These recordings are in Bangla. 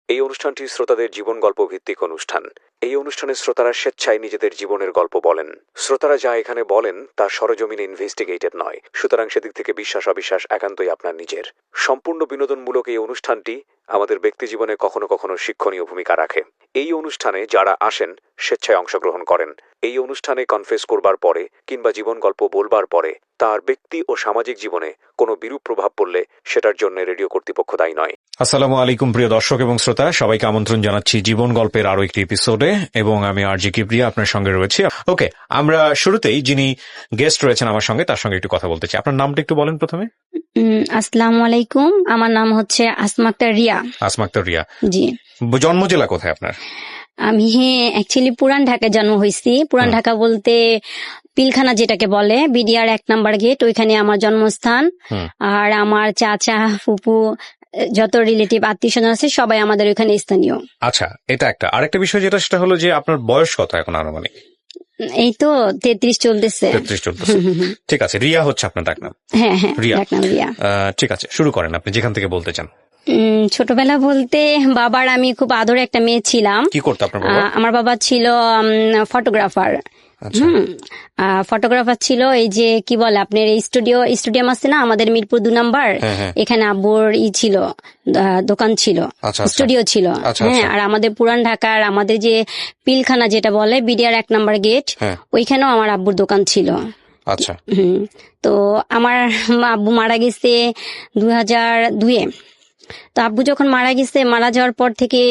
এই অনুষ্ঠানটি শ্রোতাদের জীবন গল্প ভিত্তিক অনুষ্ঠান। এই অনুষ্ঠানে শ্রোতারা স্বেচ্ছায় নিজেদের জীবনের গল্প বলেন। শ্রোতারা যা এখানে বলেন তা সরেজমিনে ইনভেস্টিগেটেড নয়, সুতরাং সেদিক থেকে বিশ্বাস অবিশ্বাস একান্তই আপনার নিজের। সম্পূর্ণ বিনোদনমূলক এই অনুষ্ঠানটি আমাদের ব্যক্তিজীবনে কখনো কখনো শিক্ষণীয় ভূমিকা রাখে। এই অনুষ্ঠানে যারা আসেন স্বেচ্ছায় অংশগ্রহণ করেন। এই অনুষ্ঠানে কনফেস করবার পরে কিংবা জীবন গল্প বলবার পরে তার ব্যক্তি ও সামাজিক জীবনে কোনো বিরূপ প্রভাব পড়লে সেটার জন্য রেডিও কর্তৃপক্ষ দায়ী নয়। আসসালামু আলাইকুম প্রিয় দর্শক এবং শ্রোতা, সবাইকে আমন্ত্রণ জানাচ্ছি জীবন গল্পের আরো একটি এপিসোডে, এবং আমি আরজি কিবরিয়া আপনার সঙ্গে রয়েছি। ওকে, আমরা শুরুতেই যিনি গেস্ট রয়েছেন আমার সঙ্গে তার সঙ্গে একটু কথা বলতে চাই। আপনার নামটা একটু বলেন প্রথমে। আসসালামু আলাইকুম, আমার নাম হচ্ছে আসমা আক্তার রিয়া। আসমা আক্তার রিয়া, জি। জন্ম জেলা কোথায় আপনার? আমি অ্যাকচুয়ালি পুরান ঢাকায় জন্ম হয়েছি। পুরান ঢাকা বলতে পিলখানা যেটাকে বলে, বিডিআর 1 নম্বর গেট, ওইখানে আমার জন্মস্থান। আর আমার চাচা ফুপু যত রিলেটিভ আত্মীয় স্বজন আছে সবাই আমাদের ওইখানে স্থানীয়। আচ্ছা, এটা একটা। আরেকটা বিষয় যেটা, সেটা হলো যে আপনার বয়স কত এখন আনুমানিক? এই তো 33 চলতেছে। 33 চলতেছে, ঠিক আছে। রিয়া হচ্ছে আপনার ডাকনাম? হ্যাঁ, রিয়া। ডাকনাম রিয়া। ঠিক আছে, শুরু করেন আপনি যেখান থেকে বলতে চান। ছোটবেলা বলতে বাবার আমি খুব আদরে একটা মেয়ে ছিলাম। কি করতো আপনার বাবা? আমার বাবা ছিল ফটোগ্রাফার। ফটোগ্রাফার ছিল। এই যে কি বলে আপনার এই স্টুডিয়াম আছে না আমাদের মিরপুর 2 নম্বর, এখানে আব্বুর ছিল, দোকান ছিল, স্টুডিও ছিল। হ্যাঁ, আর আমাদের পুরান ঢাকার আমাদের যে পিলখানা যেটা বলে বিডিআর 1 নম্বর গেট, ওইখানেও আমার আব্বুর দোকান ছিল। আচ্ছা। তো আমার আব্বু মারা গেছে 2002-এ। তো আব্বু যখন মারা গেছে, মারা যাওয়ার পর থেকে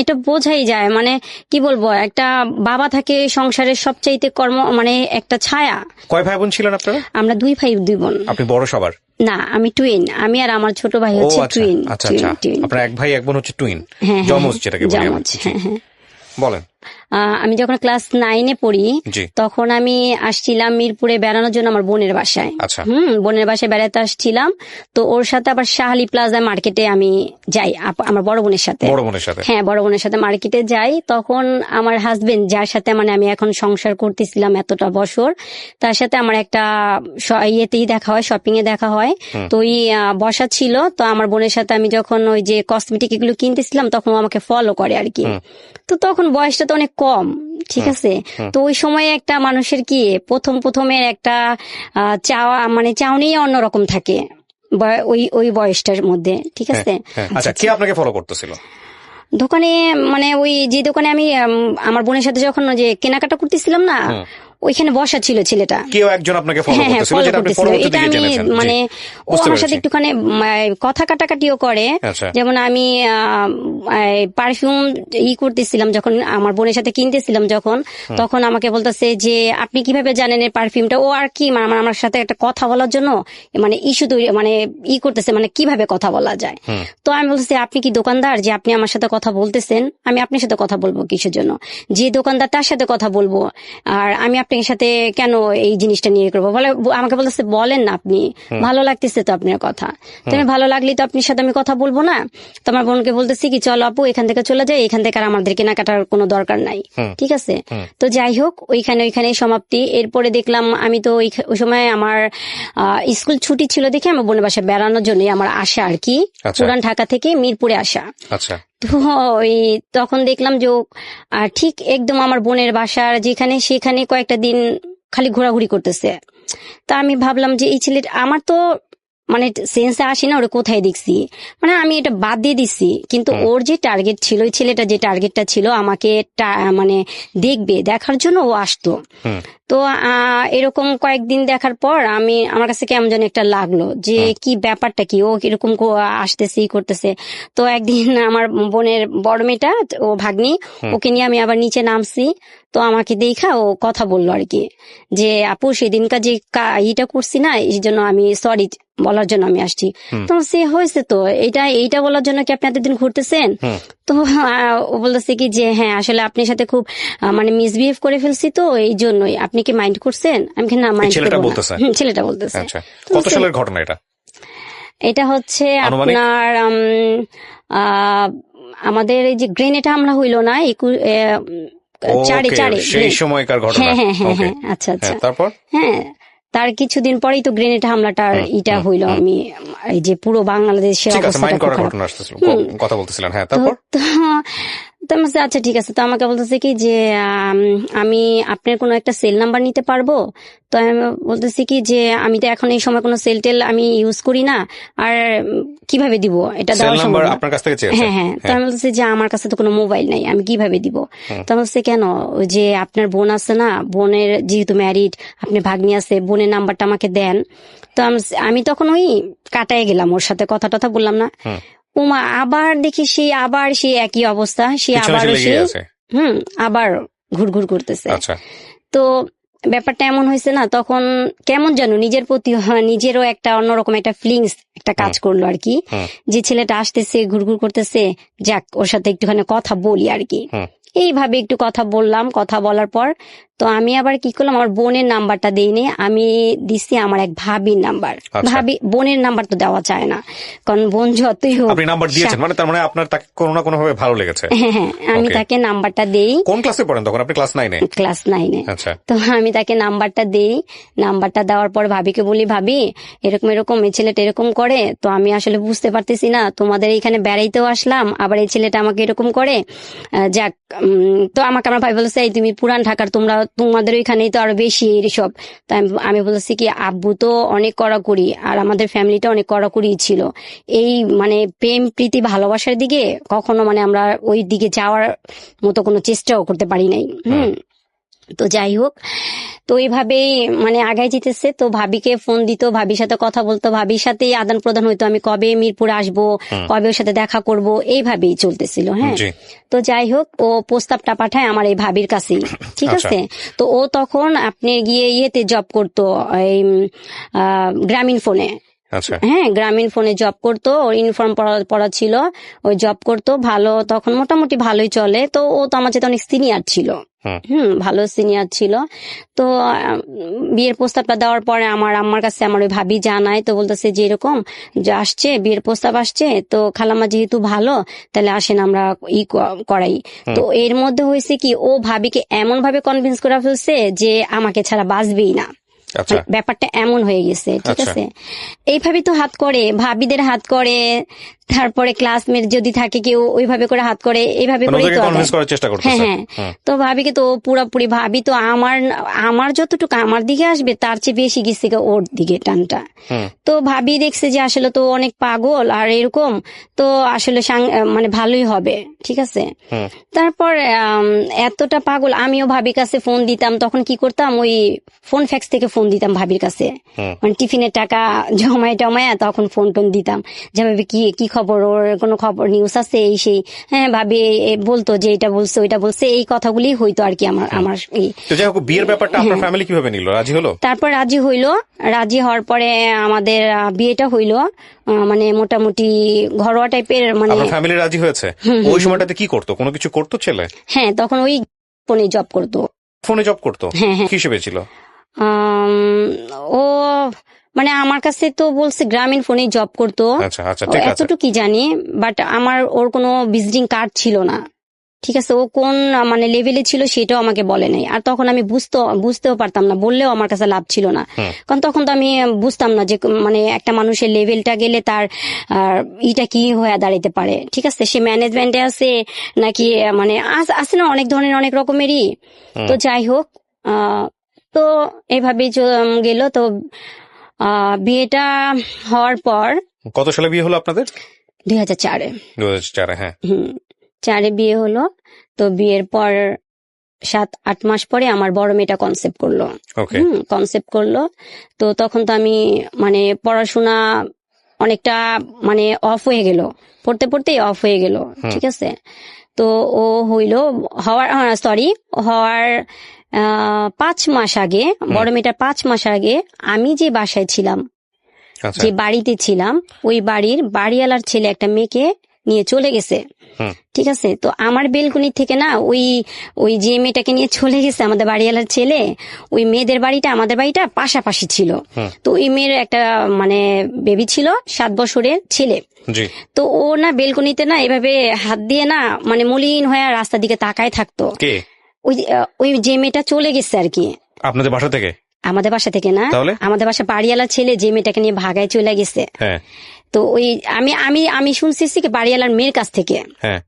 এটা বোঝাই যায়, মানে কি বলবো, একটা বাবা থাকে সংসারের সবচাইতে মানে একটা ছায়া। কয় ভাই বোন ছিলেন আপনারা? আমরা 2 ভাই 2 বোন। আপনি বড় সবার? না, আমি টুইন। আমি আর আমার ছোট ভাই হচ্ছে টুইন। আচ্ছা, আপনার 1 ভাই 1 বোন হচ্ছে টুইন, যমজ যেটাকে বলি আমরা। বলেন। আমি যখন ক্লাস 9-এ পড়ি তখন আমি আসছিলাম মিরপুরে বেড়ানোর জন্য আমার বোনের বাসায়। বোনের বাসায় বেড়াতে আসছিলাম। তো ওর সাথে আবার শাহালি প্লাজা মার্কেটে আমি যাই আমার বড় বোনের সাথে। হ্যাঁ, বড় বোনের সাথে মার্কেটে যাই। তখন আমার হাজবেন্ড, যার সাথে মানে আমি এখন সংসার করতেছিলাম এতটা বছর, তার সাথে আমার একটা ইয়েতেই দেখা হয়, শপিং এ দেখা হয়। তো ওই বসা ছিল। তো আমার বোনের সাথে আমি যখন ওই যে কসমেটিক এগুলো কিনতেছিলাম তখন ও আমাকে ফলো করে আর কি। তো তখন বয়সটা তো অনেক কম, ঠিক আছে। তো ওই সময় একটা মানুষের কি প্রথমের একটা চাওয়া, মানে চাওনি অন্যরকম থাকে ওই বয়সটার মধ্যে, ঠিক আছে। আচ্ছা, কে আপনাকে ফলো করতেছিল দোকানে? মানে ওই যে দোকানে আমি আমার বোনের সাথে যখন যে কেনাকাটা করতেছিলাম না, ওইখানে বসা ছিল ছেলেটা। কেউ একজন আপনাকে ফলো করতেছিল, যেটা আপনি পরবর্তীতে জেনেছেন? মানে ও আমার সাথে একটুখানি কথা কাটাকাটিও করে। যেমন আমি পারফিউম করতেছিলাম যখন আমার বোনের সাথে কিনতেছিলাম, যখন তখন আমাকে বলতেছে যে আপনি কিভাবে জানেন এই পারফিউমটা। ও আর কি আমার সাথে একটা কথা বলার জন্য মানে ইস্যু তৈরি, মানে করতেছে, মানে কিভাবে কথা বলা যায়। তো আমি বলতেছি আপনি কি দোকানদার যে আপনি আমার সাথে কথা বলতেছেন? আমি আপনার সাথে কথা বলবো কিসের জন্য? যে দোকানদার তার সাথে কথা বলবো, আর আমি আপনার সাথে কেন এই জিনিসটা নিয়ে করবো? বলে আমাকে বলতেছে বলেন না আপনি, ভালো লাগতেছে তো আপনার কথা। তুমি ভালো লাগলি তো আপনার সাথে আমি কথা বলবো না। তো আমার বোনকে বলতেছি কি চলো আপু এখান থেকে চলে যাই, এখান থেকে আর আমাদের কেনাকাটার কোনো দরকার নাই, ঠিক আছে। তো যাই হোক, ওইখানে সমাপ্তি। এরপরে দেখলাম আমি তো ওই সময় আমার স্কুল ছুটি ছিল দেখে আমার বোনের বাসায় বেড়ানোর জন্য আমার আসা আর কি, পুরান ঢাকা থেকে মিরপুরে আসা। তো ওই তখন দেখলাম যে ঠিক একদম আমার বোনের বাসার যেখানে সেখানে কয়েকটা দিন খালি ঘোরাঘুরি করতেছে। তা আমি ভাবলাম যে এই ছেলেটা আমার তো মানে সেন্সে আসি না ওরা কোথায় দেখছি, মানে আমি এটা বাদ দিয়ে দিচ্ছি। কিন্তু ওর যে টার্গেট ছিল, ওই ছেলেটা যে টার্গেটটা ছিল আমাকে মানে দেখার জন্য ও আসতো। তো এরকম কয়েকদিন দেখার পর আমার কাছে কেমন যেন একটা লাগলো যে কি ব্যাপারটা কি, ও কিরকম আসতেছে করতেছে। তো একদিন আমার বোনের বড় মেয়েটা, ও ভাগ্নি, ওকে নিয়ে আমি আবার নিচে নামছি। তো আমাকে দেখা ও কথা বললো আর কি যে আপু সেদিনকার যে ইটা করছি না, এই জন্য আমি সরি বলার জন্য আমি আসছি। তো সে হয়েছে তো এইটা বলার জন্য কি আপনি এতদিন ঘুরতেছেন? তো ও বলতেছে কি যে হ্যাঁ আসলে আপনার সাথে খুব মানে মিসবিহেভ করে ফেলছি, তো এই জন্যই আপনি কি মাইন্ড করছেন? আমি না মাইন্ড করব না। ছেলেটা বলতেছে। কত সালের ঘটনা এটা? এটা হচ্ছে আপনার আমাদের এই যে গ্রেনেড হামলা হইলো না, চারে সেই সময়কার ঘটনা। হ্যাঁ, আচ্ছা। তারপর হ্যাঁ, তার কিছুদিন পরেই তো গ্রেনেড হামলাটার ইটা হইলো। আমি এই যে পুরো বাংলাদেশের ঠিক আছে, অবস্থাটা মাইন্ড খুব করার খারাপ। ঘটনা আসতেছিল, কথা বলতেছিলেন, হ্যাঁ, তারপর তো আমি বলছি, আচ্ছা ঠিক আছে। তো আমাকে বলতেছে কি যে আমি আপনার কোনো একটা সেল নাম্বার নিতে পারবো? তো আমি বলতেছি কি যে আমি তো এখন এই সময় কোনো সেল টেল আমি ইউজ করি না, আর কিভাবে দিব এটা সেল দেওয়া সম্ভব নাম্বার না। আপনার কাছ থেকে চেয়েছে? হ্যাঁ হ্যাঁ। তো আমি বলতেছি যে আমার কাছে তো কোনো মোবাইল নাই, আমি কিভাবে দিব? তো আমি বলছি কেন, ওই যে আপনার বোন আছে না, বোনের যেহেতু ম্যারিড, আপনি ভাগ্নি আছে, বোনের নাম্বারটা আমাকে দেন। তো আমি তখন ওই কাটায় গেলাম, ওর সাথে কথা টথা বললাম না। উমা আবার দেখি আবার সেই একই অবস্থা, সে আবারও আবার ঘুরঘুর করতেছে। আচ্ছা, তো ব্যাপারটা এমন হয়েছে না, তখন কেমন যেন নিজের প্রতি নিজেরও একটা অন্যরকম একটা ফিলিংস একটা কাজ করলো আর কি, যে ছেলেটা আসতেছে ঘুরঘুর করতেছে, যাক ওর সাথে একটুখানি কথা বলি আর কি। এইভাবে একটু কথা বললাম, কথা বলার পর তো আমি আবার কি করলাম, আমার বোনের নাম্বারটা দিইনি, আমি দিচ্ছি আমার এক ভাবির নাম্বার। ভাবি বোনের নাম্বার তো দেওয়া চায় না, কারণ বোন যতই হোক। আপনি নাম্বার দিয়েছেন মানে তার মানে আপনার তাকে কোনো না কোনো ভাবে ভালো লেগেছে? হ্যাঁ হ্যাঁ, আমি তাকে নাম্বারটা দেই। কোন ক্লাসে পড়েন তখন আপনি? ক্লাস 9-এ? ক্লাস 9-এ। আচ্ছা। তো আমি তাকে নাম্বারটা দেই, নাম্বারটা দেওয়ার পর ভাবিকে বলি, ভাবি এরকম এরকম এই ছেলেটা এরকম করে, তো আমি আসলে বুঝতে পারতেছি না, তোমাদের এইখানে বেড়াইতেও আসলাম, আবার এই ছেলেটা আমাকে এরকম করে, যাক। তো আমাকে আমার ভাই বলেছে, এই তুমি পুরান ঢাকার, তোমাদের ওইখানেই তো আরো বেশি এইসব। তাই আমি বলেছি কি, আব্বু তো অনেক কড়াকড়ি, আর আমাদের ফ্যামিলিটা অনেক কড়াকড়ি ছিল, এই মানে প্রেম প্রীতি ভালোবাসার দিকে কখনো মানে আমরা ওই দিকে যাওয়ার মতো কোনো চেষ্টাও করতে পারি নাই। তো যাই হোক, তো এইভাবেই মানে আগায় যেতেছে। তো ভাবিকে ফোন দিত, ভাবির সাথে কথা বলতো, ভাবির সাথেই আদান প্রদান হইতো, আমি কবে মিরপুর আসবো, কবে ওর সাথে দেখা করব, এইভাবেই চলতেছিল। হ্যাঁ, তো যাই হোক, ও প্রস্তাবটা পাঠায় আমার এই ভাবির কাছেই, ঠিক আছে। তো ও তখন আপনি গিয়ে ইয়েতে জব করতো, এই গ্রামীণ ফোনে। হ্যাঁ, গ্রামীণ ফোনে জব করতো, ওর ইউনিফর্ম পরা ছিল, ওই জব করতো, ভালো তখন মোটামুটি ভালোই চলে। তো ও তো আমার যেতে অনেক সিনিয়র ছিল, ভালো সিনিয়র ছিল। তো বিয়ের প্রস্তাবটা দেওয়ার পরে আমার আম্মার কাছে আমার ওই ভাবি জানায়, তো বলতেছে যে এরকম যে আসছে, বিয়ের প্রস্তাব আসছে, তো খালাম্মা যেহেতু ভালো, তাহলে আসেন আমরা করাই। তো এর মধ্যে হয়েছে কি, ও ভাবিকে এমন ভাবে কনভিন্স করা ফেলছে যে আমাকে ছাড়া বাঁচবেই না। ব্যাপারটা এমন হয়ে গেছে, ঠিক আছে। এইভাবে তো হাত করে, ভাবিদের হাত করে, তারপরে ক্লাসমেট যদি থাকে কেউ ওইভাবে করে হাত করে, এইভাবে করে হ্যাঁ হ্যাঁ। তো ভাবিকে তো পুরোপুরি, ভাবি তো আমার যতটুকু আমার দিকে আসবে তার চেয়ে বেশি গেছে ওর দিকে টানটা। তো ভাবি দেখছে যে আসলে তো অনেক পাগল আর এরকম, তো আসলে মানে ভালোই হবে, ঠিক আছে। তারপর এতটা পাগল, আমিও ভাবির কাছে ফোন দিতাম, তখন কি করতাম, ওই ফোন ফ্যাক্স থেকে ফোন দিতাম ভাবির কাছে, মানে টিফিনের টাকা জমায় টমায় তখন ফোন টোন দিতাম, যে ভাবি কি খবর, ওর কোনো খবর নিউজ আছে এই সেই। হ্যাঁ, ভাবি বলতো যে এটা বলছে ওইটা বলছে, এই কথাগুলি হইতো আর কি আমার এই। বিয়ের ব্যাপারটা আপনার ফ্যামিলি কিভাবে নিল, রাজি হলো? তারপর রাজি হইলো, রাজি হওয়ার পরে আমাদের বিয়েটা হইলো, মানে মোটামুটি ঘরোয়া টাইপের। মানে ফ্যামিলি রাজি হয়েছে? ওই সময়টাতে কি করতো, কোনো কিছু করতো ছেলে? হ্যাঁ, তখন ওই ফোনে জব করতো। ফোনে জব করতো? হ্যাঁ হ্যাঁ। হিসেবে ছিল ও, মানে আমার কাছে তো বলছে গ্রামীণ ফোনে জব করতো, এতটুকু জানি, বাট আমার ওর কোনো ভিজিটিং কার্ড ছিল না, ঠিক আছে। ও কোন মানে লেভেলে ছিল সেটাও আমাকে বলে নাই, আর তখন আমি বুঝতেও পারতাম না, বললেও আমার কাছে লাভ ছিল না, কারণ তখন তো আমি বুঝতাম না যে মানে একটা মানুষের লেভেলটা গেলে তার ইটা কি হয়ে দাঁড়াইতে পারে, ঠিক আছে। সে ম্যানেজমেন্টে আছে নাকি, মানে আছে না অনেক ধরনের অনেক রকমেরই। তো যাই হোক, তো এইভাবেই গেল। তো বিয়েটা হওয়ার পর, কত সালে বিয়ে হলো আপনাদের? 2004-এ। 2004-এ, হ্যাঁ। 4-এ বিয়ে হলো। তো বিয়ের পর 7-8 মাস পরে আমার বড় মেয়েটা কনসেপ্ট করলো। তো তখন তো আমি মানে পড়াশোনা অনেকটা মানে অফ হয়ে গেল, পড়তে পড়তেই অফ হয়ে গেল, ঠিক আছে। তো ও হওয়ার 5 মাস আগে, বড় মেয়েটার 5 মাস আগে আমি যে বাসায় ছিলাম, যে বাড়িতে ছিলাম, ওই বাড়িওয়ালার ছেলে একটা মেয়েকে নিয়ে চলে গেছে, ঠিক আছে। তো আমার বেলকনি থেকে না ওই যে মেয়েটাকে নিয়ে চলে গেছে আমাদের বাড়িওয়ালার ছেলে, ওই মেয়েদের বাড়িটা আমাদের বাড়িটা পাশাপাশি ছিল। তো ওই মেয়ের একটা মানে বেবি ছিল, 7 বছরের ছেলে। তো ও না বেলকনিতে না এভাবে হাত দিয়ে না মানে মলিন হয়ে রাস্তার দিকে তাকায় থাকতো। ওই যে মেয়েটা চলে গেছে আর কি, আপনাদের বাসা থেকে। আমাদের বাসা থেকে না, তাহলে? আমাদের বাসা বাড়িওয়ালা ছেলে যে মেয়েটাকে নিয়ে ভাগায় চলে গেছে। হ্যাঁ, তো ওই আমি আমি আমি শুনছি কি বাড়িওয়ালার মেয়ের কাছ থেকে। হ্যাঁ,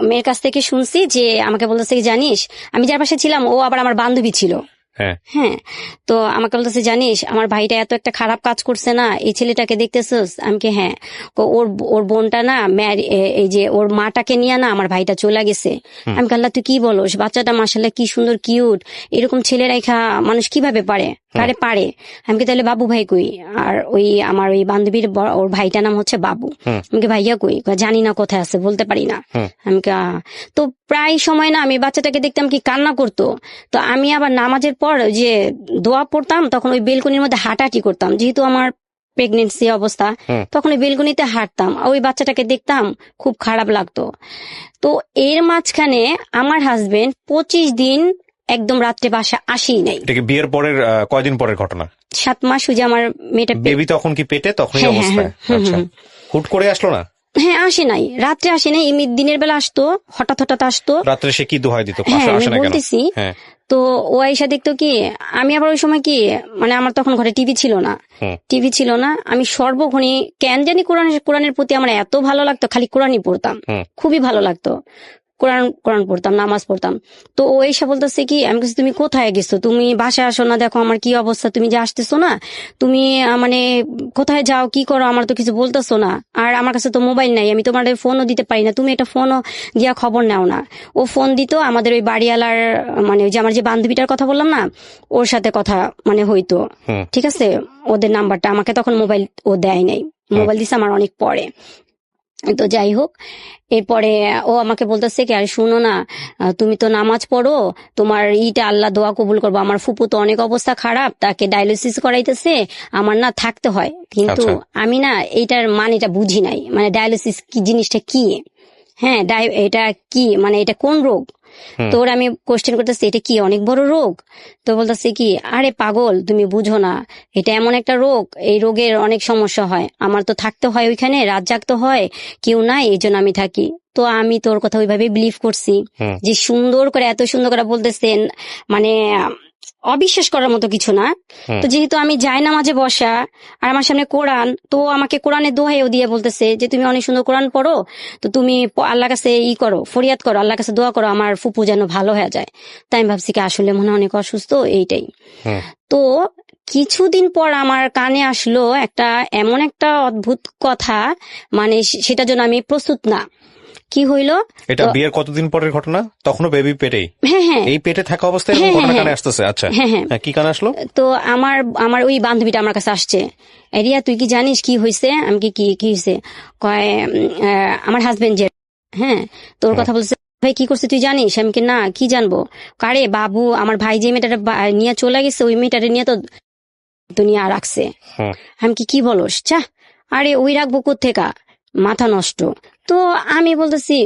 মেয়ের কাছ থেকে শুনছি যে আমাকে বলতেছে কি জানিস, আমি যার পাশে ছিলাম ও আবার আমার বান্ধবী ছিল। হ্যাঁ, হ্যাঁ, তো আমাকে বলতেছে জানিস আমার ভাইটা এত একটা খারাপ কাজ করছে না, এই ছেলেটাকে দেখতেছিস? আমি কি হ্যাঁ। ওর বোনটা না এই যে ওর মাটাকে নিয়ে না আমার ভাইটা চলে গেছে। আমি আল্লাহ তুই কি বলোস, বাচ্চাটা মাশাআল্লাহ কি সুন্দর কিউট, এরকম ছেলে রেখা মানুষ কিভাবে পারে? পারে। আমি কি তাহলে বাবু ভাই কই? আর ওই আমার ওই বান্ধবীর ওর ভাইটার নাম হচ্ছে বাবু। আমি ভাইয়া কই? জানি না কোথায় আছে, বলতে পারি না। আমি তো প্রায় সময় না আমি বাচ্চাটাকে দেখতাম কি কান্না করতো, তো আমি আবার নামাজের পর যে দোয়া পড়তাম তখন ওই বেলকনির মধ্যে হাঁটাহাঁটি করতাম, যেহেতু আমার প্রেগনেন্সি অবস্থা, তখন ওই বেলকনিতে হাঁটতাম, ওই বাচ্চাটাকে দেখতাম, খুব খারাপ লাগতো। তো এর মাঝখানে আমার হাজবেন্ড 25 দিন একদম রাত্রে বাসা আসেই নাই। এটা কি বিয়ের পরের কয়দিন পরের ঘটনা? 7 মাস ওই যে আমার মেয়েটা বেবি তখন কি পেটে, তখনই অবস্থায়? আচ্ছা, হুট করে আসলো না? হ্যাঁ, আসে নাই, রাত্রে আসে নাই, এমনি দিনের বেলা আসতো, হঠাৎ আসতো। রাত্রে সে কি দোহাই দিত? হ্যাঁ, আমি বলতেছি। তো ও আইসা দেখতো কি, আমি আবার ওই সময় কি মানে আমার তখন ঘরে টিভি ছিল না, আমি সর্বক্ষণে কেন জানি কোরআনের প্রতি আমার এত ভালো লাগতো, খালি কোরআনই পড়তাম, খুবই ভালো লাগতো, কোরআন পড়তাম, নামাজ পড়তাম। তো ও এসে বলতেছে কি, আমি কাছে তুমি কোথায় গেছো, তুমি বাসায় আসো না, দেখো আমার কি অবস্থা, তুমি যে আসতেছো না, তুমি মানে কোথায় যাও, কি করো, আমার তো কিছু বলতেছো না, আর আমার কাছে তো মোবাইল নাই, আমি তোমার ফোনও দিতে পারি না, তুমি একটা ফোনও দিয়া খবর নাও না। ও ফোন দিত আমাদের ওই বাড়িওয়ালার, মানে ওই যে আমার যে বান্ধবীটার কথা বললাম না, ওর সাথে কথা মানে হইতো, ঠিক আছে, ওদের নাম্বারটা আমাকে তখন মোবাইল ও দেয় নাই, মোবাইল দিছে আমার অনেক পরে। তো যাই হোক, এরপরে ও আমাকে বলতেছে কি, আর শুনো না, তুমি তো নামাজ পড়ো, তোমার ইটা আল্লাহ দোয়া কবুল করবো, আমার ফুপু তো অনেক অবস্থা খারাপ, তাকে ডায়ালিসিস করাইতেছে, আমার না থাকতে হয়, কিন্তু আমি না এইটার মানেটা বুঝি নাই, মানে ডায়ালিসিস কি জিনিসটা কি, হ্যাঁ এটা কি, মানে এটা কোন রোগ? তো ওরা আমি কোশ্চেন করতেছি এটা কি অনেক বড় রোগ? তো বলতেছে কি, আরে পাগল তুমি বুঝো না, এটা এমন একটা রোগ, এই রোগের অনেক সমস্যা হয়, আমার তো থাকতে হয় ওইখানে, রাত জাগতে হয়, কেউ নাই, এই জন্য আমি থাকি। তো আমি তোর কথা ওইভাবে বিলিভ করছি, যে সুন্দর করে এত সুন্দর করে বলতেছেন, মানে অবিশ্বাস করার মতো কিছু না। তো যেহেতু আমি যাই নামাজে বসা, আর আমার সামনে কোরআন, তো আমাকে কোরআনের দোহাইও দিয়ে বলতেছে যে তুমি অনেক সুন্দর কোরআন পড়ো, তো তুমি আল্লাহর কাছে করো, ফরিয়াদ করো, আল্লাহর কাছে দোয়া করো, আমার ফুপু যেন ভালো হয়ে যায়। তাই আমি ভাবছি কি আসলে মনে অনেক অসুস্থ, এইটাই। তো কিছুদিন পর আমার কানে আসলো একটা এমন একটা অদ্ভুত কথা, মানে সেটার জন্য আমি প্রস্তুত না। কি হইলো? এটা বিয়ের কতদিন পরের ঘটনা? তখনও বেবি পেটেই? হ্যাঁ, এই পেটে থাকা অবস্থায় ঘটনা কানে আসতেছে? আচ্ছা, হ্যাঁ, কি কানে আসলো? তো আমার ওই বান্ধবীটা আমার কাছে আসছে, রিয়া তুই কি জানিস কি হয়েছে? আমি কি হয়েছে? কয় আমার হাজবেন্ড যে, হ্যাঁ, তোর কথা বলছে, ভাই কি করছে তুই জানিস? আমি কি না, কি জানবো? কারে বাবু, আমার ভাই যে মেয়েটারে নিয়ে চলে গেছে, ওই মেয়েটারে নিয়ে তো দুনিয়া রাখছে। আমি কি বলস? চা, আরে ওই রাখবো কোত্থেকা, মাথা নষ্ট। তো আমি বলতেছি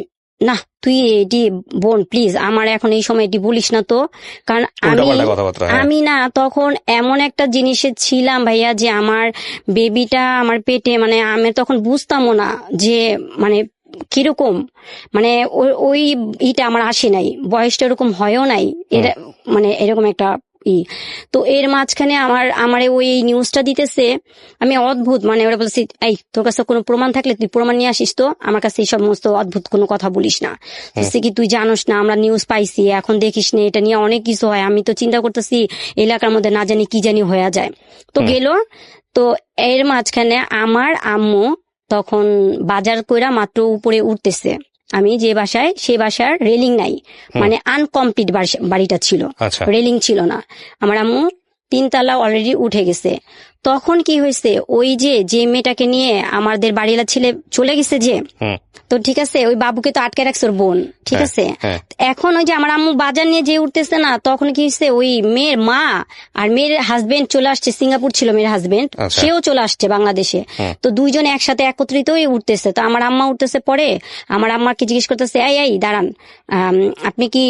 না, তুই এটি বোন প্লিজ আমার এখন এই সময় এটি বলিস না তো, কারণ আমি না তখন এমন একটা জিনিসে ছিলাম ভাইয়া, যে আমার বেবিটা আমার পেটে, মানে আমি তখন বুঝতামও না যে মানে কিরকম, মানে ওই ইটা আমার আসে নাই, বয়সটা এরকম হয়ও নাই, মানে এরকম একটা তো এর মাঝখানে আমার ওই নিউজটা দিতেছে, আমি অদ্ভুত, মানে ওরা বলছি এই তোর কাছে কোনো প্রমাণ থাকলে তুই প্রমাণ নিয়ে আসিস, তো আমার কাছে এই সমস্ত অদ্ভুত কোনো কথা বলিস না, কি তুই জানোস না আমরা নিউজ পাইছি, এখন দেখিস না, এটা নিয়ে অনেক কিছু হয়, আমি তো চিন্তা করতেছি এলাকার মধ্যে না জানি কি জানি হয়ে যায়। তো গেল, তো এর মাঝখানে আমার আম্মু তখন বাজার কইরা মাত্র উপরে উঠতেছে, আমি যে বাসায়, সে বাসার রেলিং নাই, মানে আনকমপ্লিট বাড়িটা ছিল, রেলিং ছিল না, আমার আম্মু 3 তলা অলরেডি উঠে গেছে। তখন কি হয়েছে, ওই যে মেয়েটাকে নিয়ে আমাদের বাড়িওয়ালা ছেলে চলে গেছে যে, তো ঠিক আছে, ওই বাবুকে তো আটকে রাখছে ওর বোন, ঠিক আছে, এখন ওই যে আমার আম্মু বাজার নিয়ে যে উঠতেছে না, তখন কি হয়েছে, ওই মেয়ের মা আর মেয়ের হাজবেন্ড চলে আসছে, সিঙ্গাপুর ছিল মেয়ের হাজবেন্ড, সেও চলে আসছে বাংলাদেশে, তো দুইজনে একসাথে একত্রিত হয়ে উঠতেছে। তো আমার আম্মা উঠতেছে, পরে আমার আম্মাকে জিজ্ঞেস করতেছে, এই দাঁড়ান, আপনি কি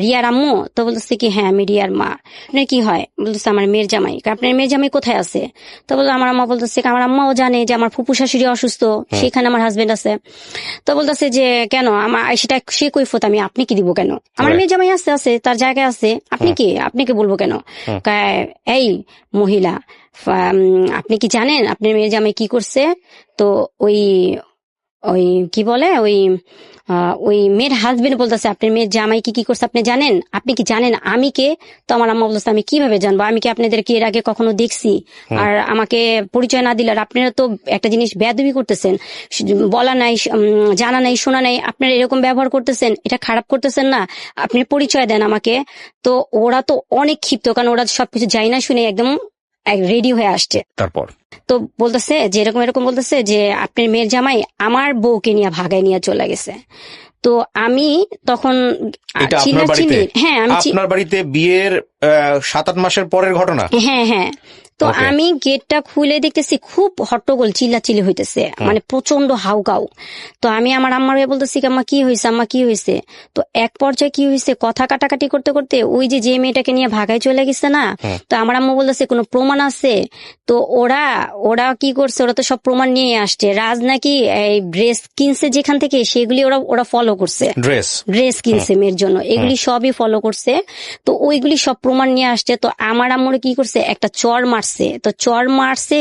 রিয়ার আম্মু? তো বলতেছে কি হ্যাঁ আমি রিয়ার মা। আপনার কি হয়? বলতেছে আমার মেয়ের জামাই। আপনার মেয়ের জামাই কোথায় আছে? তো বললো আমার আম্মা বলতেছে, আমার আম্মাও জানে যে আমার ফুপু শাশুড়ি অসুস্থ, সেখানে আমার হাজবেন্ড আছে। তো বলতেছে যে কেন আমার সেটা সে কৈফত আমি আপনি কি দিব কেন, আমার মেয়ে জামাই আছে তার জায়গায় আছে, আপনাকে বলবো কেন? এই মহিলা, আপনি কি জানেন আপনার মেয়ে জামাই কি করছে? তো ওই ওই কি বলে ওই মেয়ের হাজবেন্ড বলতেছে আপনার মেয়ের জামাই কি করছে আপনি জানেন? আপনি কি জানেন আমি কে? তো আমার আম্মা বলতেছে আমি কিভাবে জানবো, আমি কি আপনাদেরকে এর আগে কখনো দেখছি? আর আমাকে পরিচয় না দিলে, আর আপনারা তো একটা জিনিস বেয়াদবি করতেছেন, বলা নাই, জানা নাই, শোনা নাই, আপনারা এরকম ব্যবহার করতেছেন, এটা খারাপ করতেছেন না, আপনি পরিচয় দেন আমাকে। তো ওরা তো অনেক ক্ষিপ্ত, কারণ ওরা সবকিছু যাই না শুনে একদম রেডি হয়ে আসছে। তারপর তো বলতেছে যে এরকম বলতেছে যে আপনার মেয়ের জামাই আমার বউকে নিয়ে ভাগায় নিয়ে চলে গেছে। তো আমি তখন হ্যাঁ আমি আপনার বাড়িতে বিয়ের 7-8 মাসের পরের ঘটনা। হ্যাঁ তো আমি গেটটা খুলে দেখতেছি খুব হট্টগোল, চিল্লাচিল্লি হইতেছে, মানে প্রচন্ড হাউকাউ। তো আমি আমার আম্মার হয়ে বলতেছি আম্মা কি হয়েছে, আম্মা কি হয়েছে? তো এক পর্যায়ে কি হয়েছে, কথা কাটাকাটি করতে করতে ওই যে মেয়েটাকে নিয়ে ভাগায় চলে গেছে না, তো আমার আম্মা বলতেছে কোনো প্রমাণ আছে? তো ওরা কি করছে, ওরা তো সব প্রমাণ নিয়ে আসছে। রাজ নাকি এই ড্রেস কিনছে যেখান থেকে, সেগুলি ওরা ফলো করছে, ড্রেস কিনছে মেয়ের জন্য, এগুলি সবই ফলো করছে। তো ওইগুলি সব প্রমাণ নিয়ে আসছে। তো আমার আম্মুর কি করছে, একটা চর মারছে। তো চর মারছে,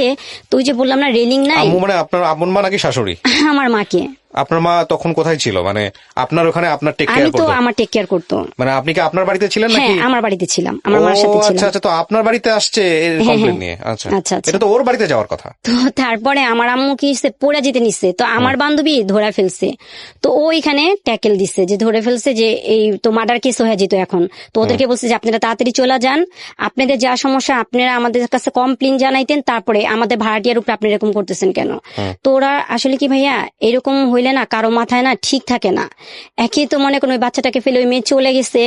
তো ওই যে বললাম না রেলিং নাই, মানে আপনার আপন মা নাকি শাশুড়ি? আমার মাকে। আপনার মা তখন কোথায় ছিল? মানে আপনার ওখানে আপনার টেক কেয়ার করতো? আমার টেক কেয়ার করতো। মানে আপনি কি আপনার বাড়িতে ছিলেন নাকি? হ্যাঁ আমার বাড়িতে ছিলাম, আমার মার সাথে ছিলাম। আচ্ছা, তো আপনার বাড়িতে আসছে এর কমপ্লেইন নিয়ে? আচ্ছা, এটা তো ওর বাড়িতে যাওয়ার কথা। তো তারপরে আমার আম্মু কি পড়ে যেতে নিচ্ছে, তো আমার বান্ধবী ধরে ফেলছে। তো ও এখানে ট্যাকেল দিচ্ছে যে ধরে ফেলছে যে এই তো মার্ডার কেস হয়ে যেত এখন। তো ওদেরকে বলছে যে আপনারা তাড়াতাড়ি চলে যান, আপনাদের যা সমস্যা আপনারা আমাদের কাছে কমপ্লেইন জানাইতেন, তারপরে আমাদের ভাড়াটিয়ার উপরে আপনি এরকম করতেছেন কেন? তো ওরা আসলে কি ভাইয়া, এরকম হইলে না কারো মাথায় না ঠিক থাকে না। একে তো মনে করেন ওই বাচ্চাটাকে ফেলে ওই মেয়ে চলে গেছে,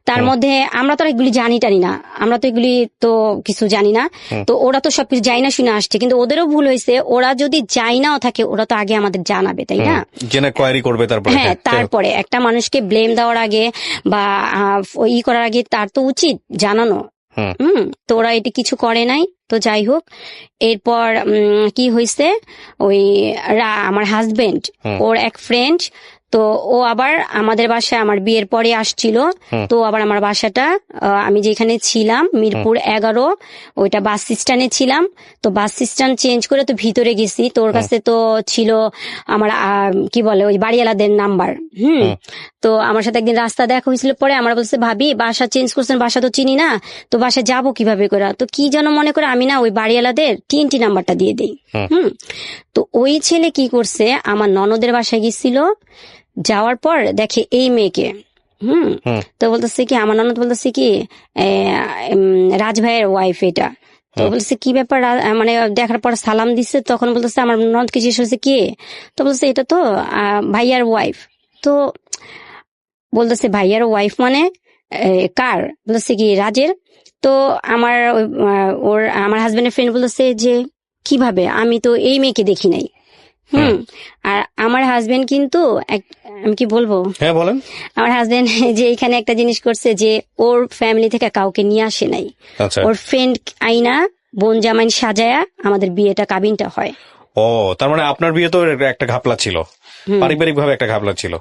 তার মধ্যে আমরা তো এগুলি টানি না, আমরা তো এগুলি তো কিছু জানি না। তো ওরা তো সবকিছু যাই না শুনে আসছে, কিন্তু ওদেরও ভুল হয়েছে। ওরা যদি যাই নাও থাকে, ওরা তো আগে আমাদের জানাবে, তাই না? জেনে কোয়ারি করবে তারপরে। হ্যাঁ, তারপরে একটা মানুষকে ব্লেম দেওয়ার আগে বা করার আগে তার তো উচিত জানানো। তো ওরা এটা কিছু করে নাই। তো যাই হোক, এরপর কি হয়েছে, ওই আমার হাজবেন্ড ওর এক ফ্রেন্ড, তো ও আবার আমাদের বাসায় আমার বিয়ের পরে আসছিল। তো আবার আমার বাসাটা আমি যেখানে ছিলাম মিরপুর 11, ওইটা বাস স্ট্যান্ডে ছিলাম। তো বাস স্ট্যান্ড চেঞ্জ করে তো ভিতরে গেছি, তো ওর কাছে তো ছিল আমার কি বলে ওই বাড়িওয়ালাদের নাম্বার। তো আমার সাথে একদিন রাস্তা দেখা হয়েছিল, পরে আমার বলছে ভাবি বাসা চেঞ্জ করছেন, বাসা তো চিনি না, তো বাসা যাবো কিভাবে করে? তো কি যেন মনে করে আমি না ওই বাড়িওয়ালাদের TNT নাম্বারটা দিয়ে দিই। তো ওই ছেলে কি করছে, আমার ননদের বাসায় গেছিল, যাওয়ার পর দেখে এই মেয়েকে। তো বলতেছে কি, আমার ননদ বলতেছে কি রাজ ভাইয়ের ওয়াইফ এটা। তো বলছে কি ব্যাপার, মানে দেখার পর সালাম দিচ্ছে, তখন বলতেছে আমার ননদকে জিজ্ঞেস করছে কে? তো বলছে এটা তো ভাইয়ার ওয়াইফ। তো বলতেছে ভাইয়ার ওয়াইফ মানে কার? বলতেছে কি রাজের। তো আমার হাজবেন্ডের ফ্রেন্ড বলতেছে যে কিভাবে, আমি তো এই মেয়েকে দেখি নাই। আর আমার হাজবেন্ড কিন্তু আমি কি বলবো, হ্যাঁ বলেন। আমার হাজবেন্ড যে এখানে একটা জিনিস করছে যে ওর ফ্যামিলি থেকে কাউকে নিয়ে আসে নাই, ওর ফ্রেন্ড আইনা বোন জামাই সাজায়া আমাদের বিয়েটা কাবিনটা হয়। ও, তার মানে আপনার বিয়ে তো একটা ঘাপলা ছিল, পারিবারিক ভাবে একটা ঘাপলা ছিল।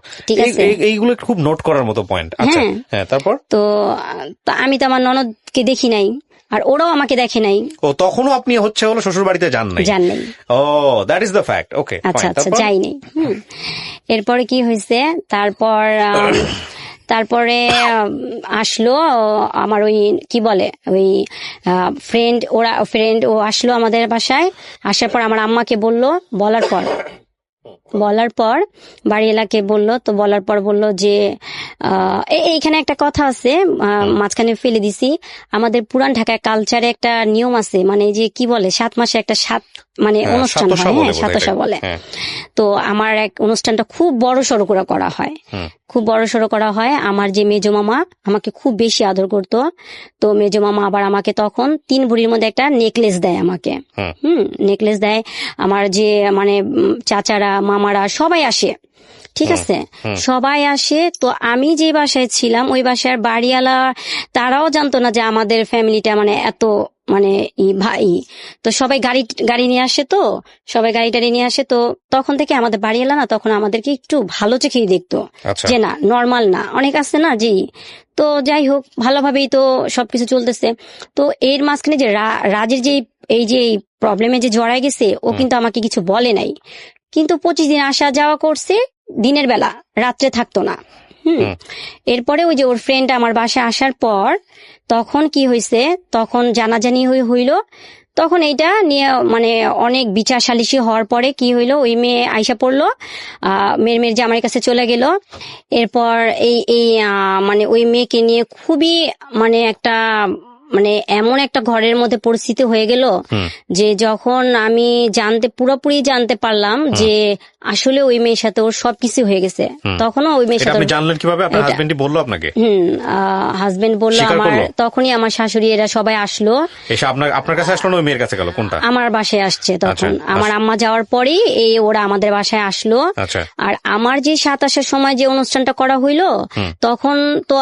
এইগুলো খুব নোট করার মতো পয়েন্ট। আচ্ছা হ্যাঁ, তারপর তো আমি তো আমার ননদকে দেখি নাই, আর ওরাও আমাকে দেখে নাই। ও, তখনও আপনি হলো শ্বশুর বাড়িতে যান নাই? ও, দ্যাট ইজ দ্য ফ্যাক্ট। ওকে, আচ্ছা, যাইনি। এরপরে কি হয়েছে, তারপরে আসলো আমার ওই কি বলে ওই ফ্রেন্ড ও আসলো আমাদের বাসায়। আসার পর আমার আম্মাকে বলার পর বাড়িওয়ালাকে বললো। তো বলার পর বললো যে এইখানে একটা কথা আছে, মাঝখানে ফেলে দিছি, আমাদের পুরান ঢাকায় কালচারে একটা নিয়ম আছে, মানে যে কি বলে 7 মাসে একটা মানে অনুষ্ঠান হয়, হ্যাঁ সাতশা বলে। তো আমার এক অনুষ্ঠানটা খুব বড় সড়ো করে করা হয়, খুব বড় সড়ো করা হয়। আমার যে মেজো মামা আমাকে খুব বেশি আদর করতো। তো মেজো মামা আবার আমাকে তখন 3 ভরির মধ্যে একটা নেকলেস দেয় আমাকে। নেকলেস দেয়। আমার যে মানে চাচারা মামারা সবাই আসে। ঠিক আছে, সবাই আসে। তো আমি যে বাসায় ছিলাম ওই বাসার বাড়িওয়ালা তারাও জানতো না যে আমাদের ফ্যামিলিটা মানে এত মানে ভাই। তো সবাই গাড়ি নিয়ে আসে, তো সবাই গাড়ি টাড়ি নিয়ে আসে। তো তখন থেকে আমাদের বাড়িওয়ালা না তখন আমাদেরকে একটু ভালো চোখেই দেখতো, যে না নর্মাল না, অনেক আছে না জি। তো যাই হোক ভালোভাবেই তো সবকিছু চলতেছে। তো এর মাঝখানে যে রাজের যে এই যে প্রবলেমে যে জড়ায় গেছে, ও কিন্তু আমাকে কিছু বলে নাই, কিন্তু 25 দিন আসা যাওয়া করছে দিনের বেলা, রাত্রে থাকতো না। এরপরে ওই যে ওর ফ্রেন্ড আমার বাসায় আসার পর তখন কি হয়েছে, তখন জানাজানি হইলো। তখন এইটা নিয়ে মানে অনেক বিচার সালিশি হওয়ার পরে কি হইলো, ওই মেয়ে আইসা পড়লো, মেয়ের যে আমার কাছে চলে গেল। এরপর এই মানে ওই মেয়েকে নিয়ে খুবই মানে একটা মানে এমন একটা ঘরের মধ্যে পরিস্থিতি হয়ে গেল যে যখন আমি পুরোপুরি জানতে পারলাম যে আসলে ওই মেয়ের সাথে ওর সবকিছু হয়ে গেছে, তখনও ওই মেয়ের সাথে। আপনি জানলেন কিভাবে? আপনার হাজবেন্ডই বললো আপনাকে? হাজবেন্ড বললো। আমার তখনই আমার শাশুড়ি এরা সবাই আসলো। এসে আপনার কাছে আসলো না ওই মেয়ের কাছে গেল? কোনটা? আমার বাসায় আসছে তখন। আমার আম্মা যাওয়ার পরেই ওরা আমাদের বাসায় আসলো। আর আমার যে 27-এর সময় যে অনুষ্ঠানটা করা হইলো, তখন তো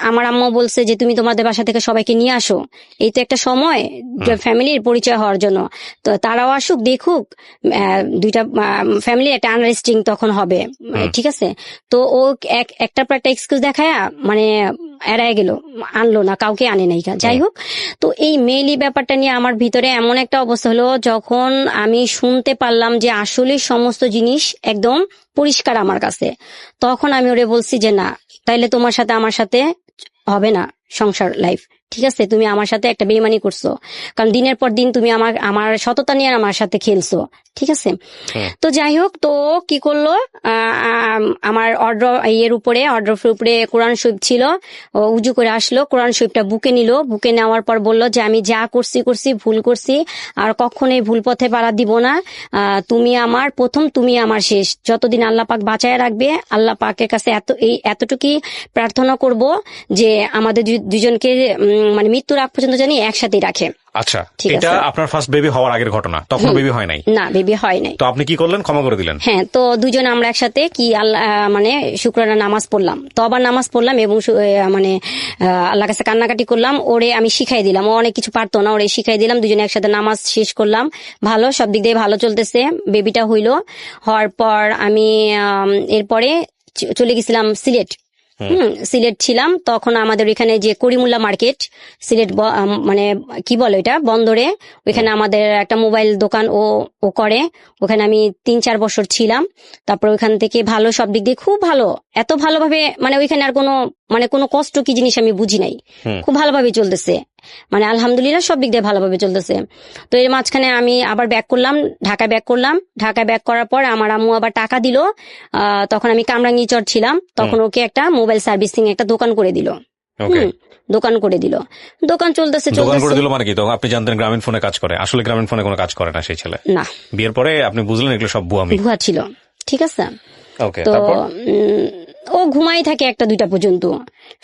আমার আম্মা বলছে যে তুমি তোমাদের বাসা থেকে সবাইকে নিয়ে আসো, এই তো একটা সময় ফ্যামিলির পরিচয় হওয়ার জন্য, তো তারাও আসুক দেখুক, দুইটা ফ্যামিলির একটা আন্ডারস্ট্যান্ডিং তখন হবে, ঠিক আছে। তো ও একটা পর একটা এক্সকিউজ দেখায় মানে এড়ায় গেল, আনলো না, কাউকে আনে নাই। যাই হোক, তো এই মেইলি ব্যাপারটা নিয়ে আমার ভিতরে এমন একটা অবস্থা হলো, যখন আমি শুনতে পারলাম যে আসলে সমস্ত জিনিস একদম পরিষ্কার আমার কাছে, তখন আমি ওরে বলছি যে না, তাইলে তোমার সাথে আমার সাথে হবে না সংসার লাইফ, ঠিক আছে। তুমি আমার সাথে একটা বেইমানি করছো, কারণ দিনের পর দিন তুমি আমার সততা নিয়ে আমার সাথে খেলছো, ঠিক আছে। তো যাই হোক, তো কি করলো, আমার অর্ডারের উপরে কোরআন শরীফ ছিল, উজু করে আসলো, কোরআন শরীফটা বুকে নিল, বুকে নেওয়ার পর বললো যে আমি যা করছি ভুল করছি, আর কখনোই ভুল পথে পাড়া দিব না। তুমি আমার প্রথম, তুমি আমার শেষ, যতদিন আল্লাহ পাক বাঁচায় রাখবে, আল্লাহ পাকের কাছে এতটুকুই প্রার্থনা করব যে আমাদের দুজনকে মানে মৃত্যুর আগ পর্যন্ত জানি একসাথেই রাখে। আচ্ছা, এটা আপনার ফার্স্ট বেবি হওয়ার আগের ঘটনা, তখন বেবি হয় নাই? না, বেবি হয় নাই। তো আপনি কি করলেন? ক্ষমা করে দিলেন? হ্যাঁ, তো দুজন আমরা একসাথে কি আল্লাহ মানে শুক্রানা নামাজ পড়লাম, তবার নামাজ পড়লাম, এবং মানে আল্লাহর কাছে কান্নাকাটি করলাম। ওরে আমি শিখাই দিলাম, ও অনেক কিছু পারতো না, ওরে শিখাই দিলাম, দুজনে একসাথে নামাজ শেষ করলাম। ভালো, সব দিক দিয়ে ভালো চলতেছে। বেবিটা হওয়ার পর আমি এরপরে চলে গেছিলাম সিলেট। সিলেট ছিলাম তখন। আমাদের এখানে যে করিমুল্লা মার্কেট, সিলেট মানে কি বলে এটা, বন্দরে, ওইখানে আমাদের একটা মোবাইল দোকান ও করে, ওখানে আমি 3-4 বছর ছিলাম। তারপর ওইখান থেকে ভালো, সব দিক দিয়ে খুব ভালো, এত ভালোভাবে মানে ওইখানে আর কোনো কষ্ট কি জিনিস আমি বুঝি নাই, খুব ভালোভাবে চলতেছে, মানে আলহামদুলিল্লাহ সব দিক দিয়ে ভালোভাবে চলতেছে। তো এর মাঝখানে আমি আবার ঢাকা ব্যাক করলাম। ঢাকা ব্যাক করার পর আমার আম্মু আবার টাকা দিল। তখন আমি কামরাঙ্গীচর ছিলাম, তখন ওকে একটা মোবাইল সার্ভিসিং একটা দোকান করে দিল। দোকান চলতেছে। দোকান করে দিল মানে কি? তো আপনি জানতেন গ্রামীণ ফোনে কাজ করে? আসলে গ্রামীণ ফোনে কোনো কাজ করে না সেই ছেলে। না, বিয়ের পরে আপনি বুঝলেন এগুলো সব ভুয়া ছিল, ঠিক আছে। তো ও ঘুমাই থাকে 1-2টা পর্যন্ত,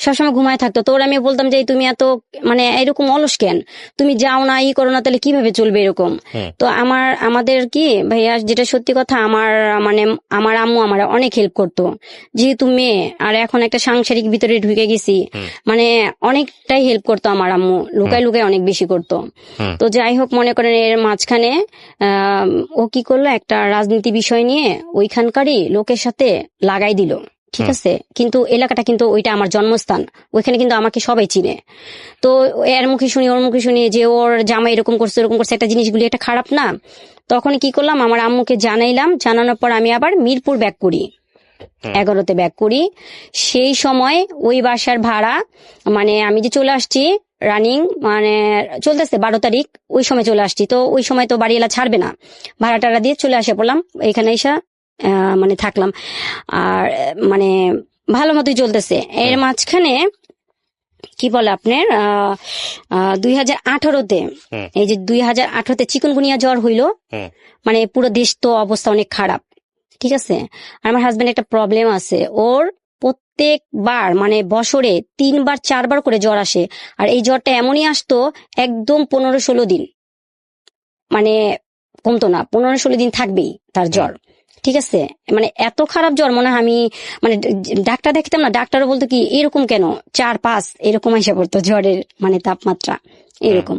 সবসময় ঘুমাই থাকতো। তো ওর আমি বলতাম যে তুমি এত মানে এরকম অলস কেন, তুমি যাও না, করো না, তাহলে কিভাবে চলবে এরকম। তো আমাদের কি ভাইয়া, যেটা সত্যি কথা, আমার আম্মু আমার অনেক হেল্প করতো, যেহেতু মেয়ে, আর এখন একটা সাংসারিক ভিতরে ঢুকে গেছি, মানে অনেকটাই হেল্প করতো আমার আম্মু, লুকাই অনেক বেশি করতো। তো যাই হোক, মনে করেন এর মাঝখানে ও কি করলো, একটা রাজনীতি বিষয় নিয়ে ওইখানকারই লোকের সাথে লাগাই দিল, ঠিক আছে। কিন্তু এলাকাটা কিন্তু ওইটা আমার জন্মস্থান, ওইখানে কিন্তু আমাকে সবাই চিনে। তো এর মুখে শুনি, ওর মুখে শুনি যে ওর জামাই এরকম করছে, একটা জিনিসগুলি একটা খারাপ না। তখন কি করলাম, আমার আম্মুকে জানাইলাম। জানানোর পর আমি আবার মিরপুর ব্যাক করি, 11তে ব্যাক করি। সেই সময় ওই বাসার ভাড়া মানে আমি যে চলে আসছি, রানিং মানে চলতেছে 12 তারিখ, ওই সময় চলে আসছি। তো ওই সময় তো বাড়িওয়ালা ছাড়বে না, ভাড়া টাড়া দিয়ে চলে আসে পড়লাম এখানে, এসে মানে থাকলাম। আর মানে ভালো মতোই চলতেছে। এর মাঝখানে কি বলে আপনার 2018-তে, এই যে 2018-তে চিকুনগুনিয়া জ্বর হইলো, মানে পুরো দেশ তো অবস্থা অনেক খারাপ, ঠিক আছে। আর আমার হাজবেন্ড একটা প্রবলেম আছে, ওর প্রত্যেকবার মানে বছরে 3-4 করে জ্বর আসে। আর এই জ্বরটা এমনই আসতো একদম 15-16 দিন, মানে কমতো না, 15-16 দিন থাকবেই তার জ্বর, ঠিক আছে, মানে এত খারাপ জ্বর মনে হয় আমি মানে ডাক্তার দেখতাম না, ডাক্তারও বলতো কি এরকম কেন 4-5 এরকম এসে পড়তো জ্বরের মানে তাপমাত্রা এরকম।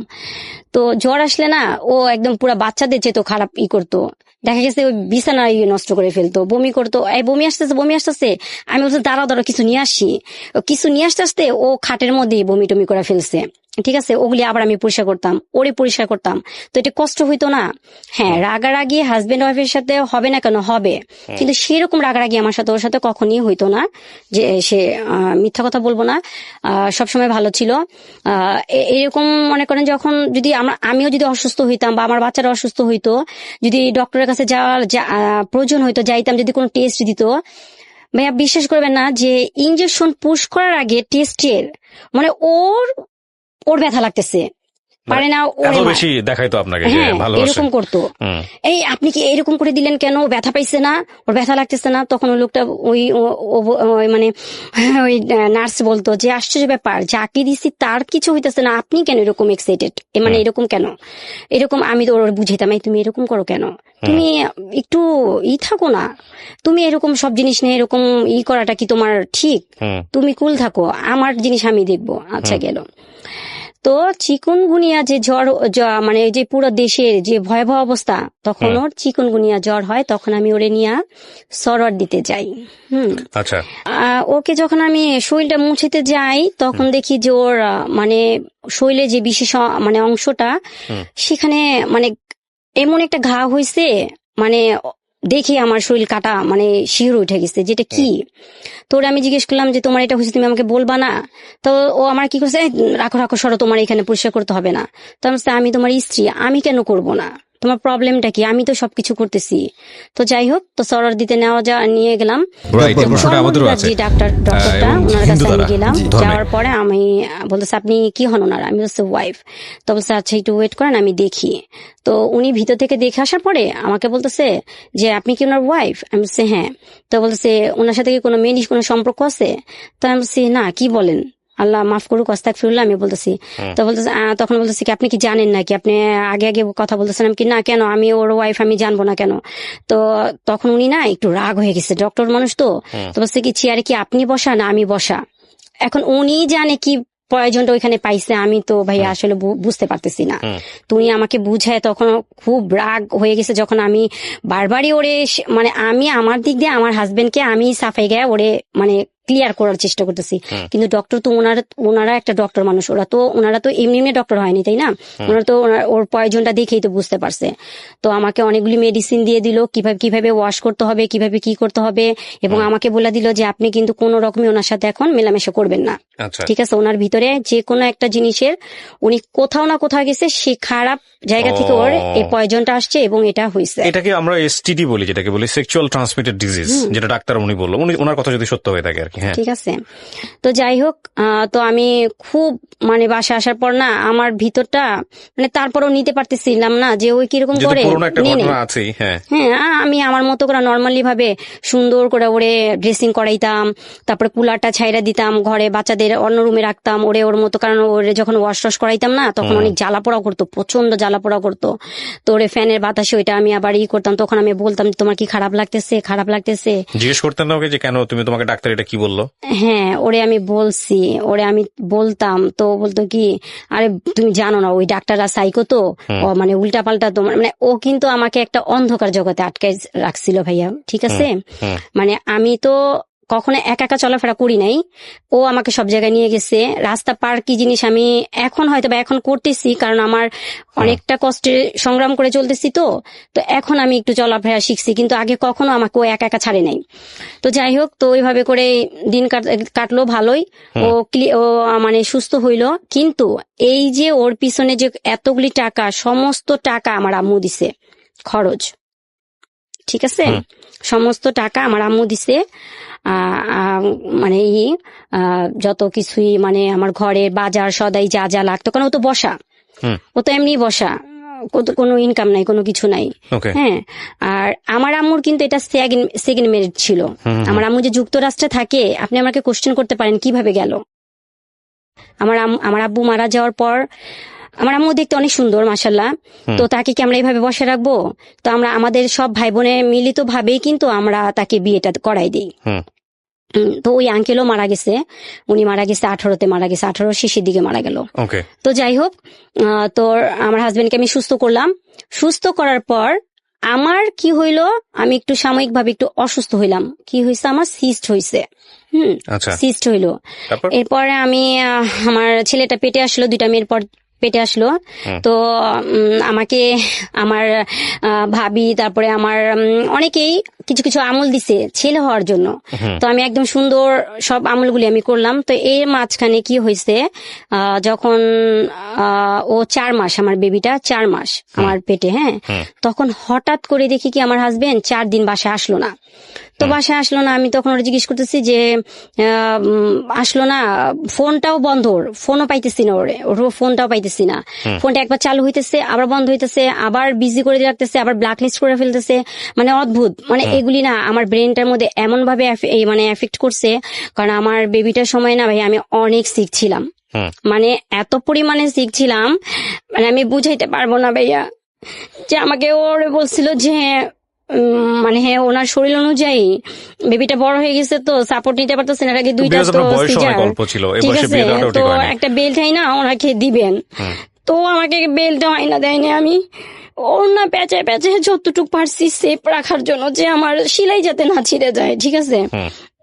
তো জ্বর আসলে না ও একদম পুরা বাচ্চাদের চেয়ে তো খারাপ করতো, দেখা গেছে ওই বিছানা নষ্ট করে ফেলতো, বমি করতো, এই বমি আসতেছে, আমি বলছি দাঁড়াও কিছু নিয়ে আসি, কিছু নিয়ে আসতে ও খাটের মধ্যেই বমি টমি করে ফেলছে, ঠিক আছে, ওগুলি আবার আমি পরিষ্কার করতাম, ওরে পরিষ্কার করতাম, তো এটা কষ্ট হইতো না। হ্যাঁ, রাগারাগি হাজবেন্ড ওয়াইফের সাথে হবে না কেন, হবে, কিন্তু সেরকম রাগারাগি আমার সাথে ওর সাথে কখনই হইতো না, যে সে মিথ্যা কথা বলবো না, সবসময় ভালো ছিল। এরকম মনে করেন যখন যদি আমিও যদি অসুস্থ হইতাম বা আমার বাচ্চারা অসুস্থ হইতো, যদি ডক্টরের কাছে যাওয়ার প্রয়োজন হইতো, যাইতাম, যদি কোনো টেস্ট দিত, ভাইয়া বিশ্বাস করবেন না যে ইনজেকশন পুশ করার আগে টেস্টের মানে ওর ব্যথা লাগতেছে, পারে না, এত বেশি দেখাইতো আপনাকে যে হ্যাঁ ভালোবাসে। এরকম করতো, এই আপনি কি এরকম করে দিলেন কেন, ব্যথা পাইছে না, ওর ব্যথা লাগতেছে না, তখন ওই লোকটা ওই মানে ওই নার্স বলতো যে আশ্চর্য ব্যাপার, যাকে দিছি তার কিছু হইতেছে না, আপনি কেন এরকম এক্সাইটেড, মানে এরকম কেন, এরকম আমি তো ওর বুঝাইতাম, এই তুমি এরকম করো কেন, তুমি একটু থাকো না, তুমি এরকম সব জিনিস নিয়ে এরকম করাটা কি তোমার ঠিক, তুমি কুল থাকো, আমার জিনিস আমি দেখবো। আচ্ছা গেল। তো চিকুনগুনিয়া যে জ্বর মানে যে পুরো দেশের যে ভয়াবহ অবস্থা, তখন ওর চিকুনগুনিয়া জ্বর হয়, তখন আমি ওরে নিয়ে সরোয়ার দিতে যাই। আচ্ছা, ওকে যখন আমি শরীরটা মুছিতে যাই, তখন দেখি যে ওর মানে শরীরে যে বিশেষ মানে অংশটা, সেখানে মানে এমন একটা ঘা হয়েছে, মানে দেখি আমার শরীর কাটা মানে শিহর উঠে গেছে, যেটা কি। তোর আমি জিজ্ঞেস করলাম যে তোমার এটা হয়েছে, তুমি আমাকে বলবা না? তো ও আমার কি করছে, রাখো সরো, তোমার এখানে পরিষ্কার করতে হবে না। তো আমি তোমার স্ত্রী, আমি কেন করব না, তোমার প্রবলেমটা কি, আমি তো সবকিছু করতেছি। তো যাই হোক, তো সরোয়ার দিতে নিয়ে গেলাম, ডাক্তারটা ওনার কাছে আমি গেলাম। যাওয়ার পরে আমি বলতেছে আপনি কি হন ওনার, আমি বলছি ওয়াইফ। তো বলছে আচ্ছা একটু ওয়েট করেন আমি দেখি। তো উনি ভিতর থেকে দেখে আসার পরে আমাকে বলতেছে যে আপনি কি ওনার ওয়াইফ, আমি বলছি হ্যাঁ। তো বলতেছে ওনার সাথে কি কোনো মেয়ের কোনো সম্পর্ক আছে? তো আমি বলছি না, কি বলেন, আল্লাহ মাফ করুক, আস্তাগফিরুল্লাহ আমি বলতেছি। তো বলতেছে তখন বলতেছি কি আপনি কি জানেন নাকি, আপনি আগে কথা বলতেছেন? আমি কি না, কেন, আমি ওর ওয়াইফ, আমি জানবো না কেন? তো তখন উনি না একটু রাগ হয়ে গেছে, ডক্টর মানুষ তো বলছে কি চেয়ারে কি আপনি বসা না আমি বসা? এখন উনি জানে কি প্রয়োজনটা ওইখানে পাইছে, আমি তো ভাই আসলে বুঝতে পারতেছি না। তো উনি আমাকে বুঝায়, তখন খুব রাগ হয়ে গেছে, যখন আমি বারবারই ওরে মানে আমি আমার দিক দিয়ে আমার হাজবেন্ডকে আমি সাফাই গায়ে ওরে মানে ক্লিয়ার করার চেষ্টা করতেছি, কিন্তু ডক্টর তো ওনারা একটা ডক্টর মানুষ, ওনারা তো এমনি ডক্টর হয়নি, তাই না? ওনারা তো ওর প্রয়োজনটা দেখেই তো বুঝতে পারছে। তো আমাকে অনেকগুলি মেডিসিন দিয়ে দিল, কিভাবে ওয়াশ করতে হবে, কিভাবে কি করতে হবে, এবং আমাকে বলে দিল যে আপনি কিন্তু কোনো রকমই ওনার সাথে এখন মেলামেশা করবেন না, ঠিক আছে? ওনার ভিতরে যে কোনো একটা জিনিসের উনি কোথাও না কোথাও গেছে, সে খারাপ জায়গা থেকে ওর এই প্রয়োজনটা আসছে এবং এটা হয়েছে। এটাকে আমরা এসটিডি বলি, যেটাকে বলি সেক্সুয়াল ট্রান্সমিটেড ডিজিজ, যেটা ডাক্তার উনি বললো, ওনার কথা যদি সত্য হয়ে থাকে আর কি। ঠিক আছে। তো যাই হোক, তো আমি খুব মানে বাসা আসার পর না আমার ভিতরটা মানে তারপরও নিতে পারতেছিলাম না যে ওই কিরকম করে হ্যাঁ, আমি আমার মতো করে নর্মালি ভাবে সুন্দর করে ওরে ড্রেসিং করাইতাম, তারপরে কুলারটা ছাইরা দিতাম, ঘরে বাচ্চাদের অন্য রুমে রাখতাম ওর মতো, কারণ ওরে যখন ওয়াশ করাইতাম না তখন অনেক জ্বালাপোড়া করতো, প্রচন্ড জ্বালাপোড়া করতো। তো ওরে ফ্যানের বাতাসে ওইটা আমি আবার করতাম, তখন আমি বলতাম তোমার কি খারাপ লাগতেছে, জিজ্ঞেস করতেন না ওকে যে কেন তুমি, তোমাকে ডাক্তার এটা কি বললো? হ্যাঁ, ওরে আমি বলতাম, তো বলতো কি আরে তুমি জানো না ওই ডাক্তাররা সাইকো, তো মানে উল্টা পাল্টা তোমার মানে ও কিন্তু আমাকে একটা অন্ধকার জগতে আটকায় রাখছিল ভাইয়া, ঠিক আছে? মানে আমি তো কখনো একা চলাফেরা করি নাই, ও আমাকে সব জায়গায় নিয়ে গেছে। রাস্তা পার কি জিনিস আমি এখন হয়তো বা এখন করতেছি, কারণ আমার অনেকটা কষ্টে সংগ্রাম করে চলতেছি, তো এখন আমি একটু চলাফেরা শিখছি, কিন্তু আগে কখনো আমাকে ও একা ছাড়ে নাই। তো যাই হোক, তো ওইভাবে করে দিন কাটলো ভালোই, ও মানে সুস্থ হইলো। কিন্তু এই যে ওর পিছনে যে এতগুলি টাকা, সমস্ত টাকা আমার আম্মু দিছে খরচ, ঠিক আছে? সমস্ত টাকা আমার আম্মু দিছে, মানে যত কিছুই মানে আমার ঘরে বাজার সদাই যা লাগতো, কারণ ও তো বসা, ও তো এমনি বসা, কোনো ইনকাম নাই, কোনো কিছু নাই। হ্যাঁ, আর আমার আম্মুর কিন্তু এটা সেকেন্ড ম্যারেজ ছিল। আমার আম্মু যে যুক্তরাষ্ট্রে থাকে, আপনি আমাকে কোশ্চেন করতে পারেন কিভাবে গেল। আমার আব্বু মারা যাওয়ার পর আমার আম্মু দেখতে অনেক সুন্দর মাশাল্লাহ। তো তাকে কি আমরা এইভাবে বসে রাখবো? তো আমরা আমাদের সব ভাই বোনের মিলিত ভাবেই কিন্তু আমরা তাকে বিয়েটা করাই দিই। তো ওই আঙ্কেলও মারা গেছে, উনি মারা গেছে 18-তে মারা গেছে, 18 শেষের দিকে মারা গেল। তো যাই হোক, তো আমার হাজবেন্ডকে আমি সুস্থ করলাম। সুস্থ করার পর আমার কি হইলো, আমি একটু সাময়িক ভাবে একটু অসুস্থ হইলাম। কি হয়েছে, আমার সিস্ট হয়েছে। সিস্ট হইলো। এরপরে আমি আমার ছেলেটা পেটে আসলো, 2টা মেয়ের পর পেটে আসলো। তো আমাকে আমার ভাবি, তারপরে আমার অনেকেই কিছু কিছু আমল দিছে ছেলে হওয়ার জন্য। তো আমি একদম সুন্দর সব আমলগুলি আমি করলাম। তো এর মাঝখানে কি হয়েছে, যখন ও 4 মাস, আমার বেবিটা 4 মাস আমার পেটে, হ্যাঁ, তখন হঠাৎ করে দেখি কি আমার হাজবেন্ড 4 দিন বাসায় আসলো না। তো বাসায় আসলো না, আমি তখন ওরা জিজ্ঞেস করতেছি যে আসলো না, ফোনটাও বন্ধ, ফোনও পাইতেছি না, ওর ফোনটাও পাইতেছি না। ফোনটা একবার চালু হইতেছে, আবার বন্ধ হইতেছে, আবার বিজি করে রাখতেছে, আবার ব্ল্যাক লিস্ট করে ফেলতেছে। মানে অদ্ভুত, মানে এগুলি না আমার ব্রেনটার মধ্যে এমন ভাবে মানে এফেক্ট করছে। কারণ আমার বেবিটার সময় না ভাই আমি অনেক সিক ছিলাম, মানে এত পরিমাণে সিক ছিলাম, মানে আমি বুঝাইতে পারবো না ভাইয়া। যে আমাকে ওরে বলছিল যে মানে হ্যাঁ ওনার শরীর অনুযায়ী বেবিটা বড় হয়ে গেছে, তো সাপোর্ট নিতে পারতেছে না, আগে 2টা তো সিজার, ঠিক আছে, তো একটা বেল্ট হয় না ওনাকে দিবেন। তো আমাকে বেল্ট হয় না, দেয়নি। আমি ওর না পেঁচায় পেঁচায় যতটুকু পারছি সেফ রাখার জন্য, যে আমার সেলাই যাতে না ছিঁড়ে যায়, ঠিক আছে।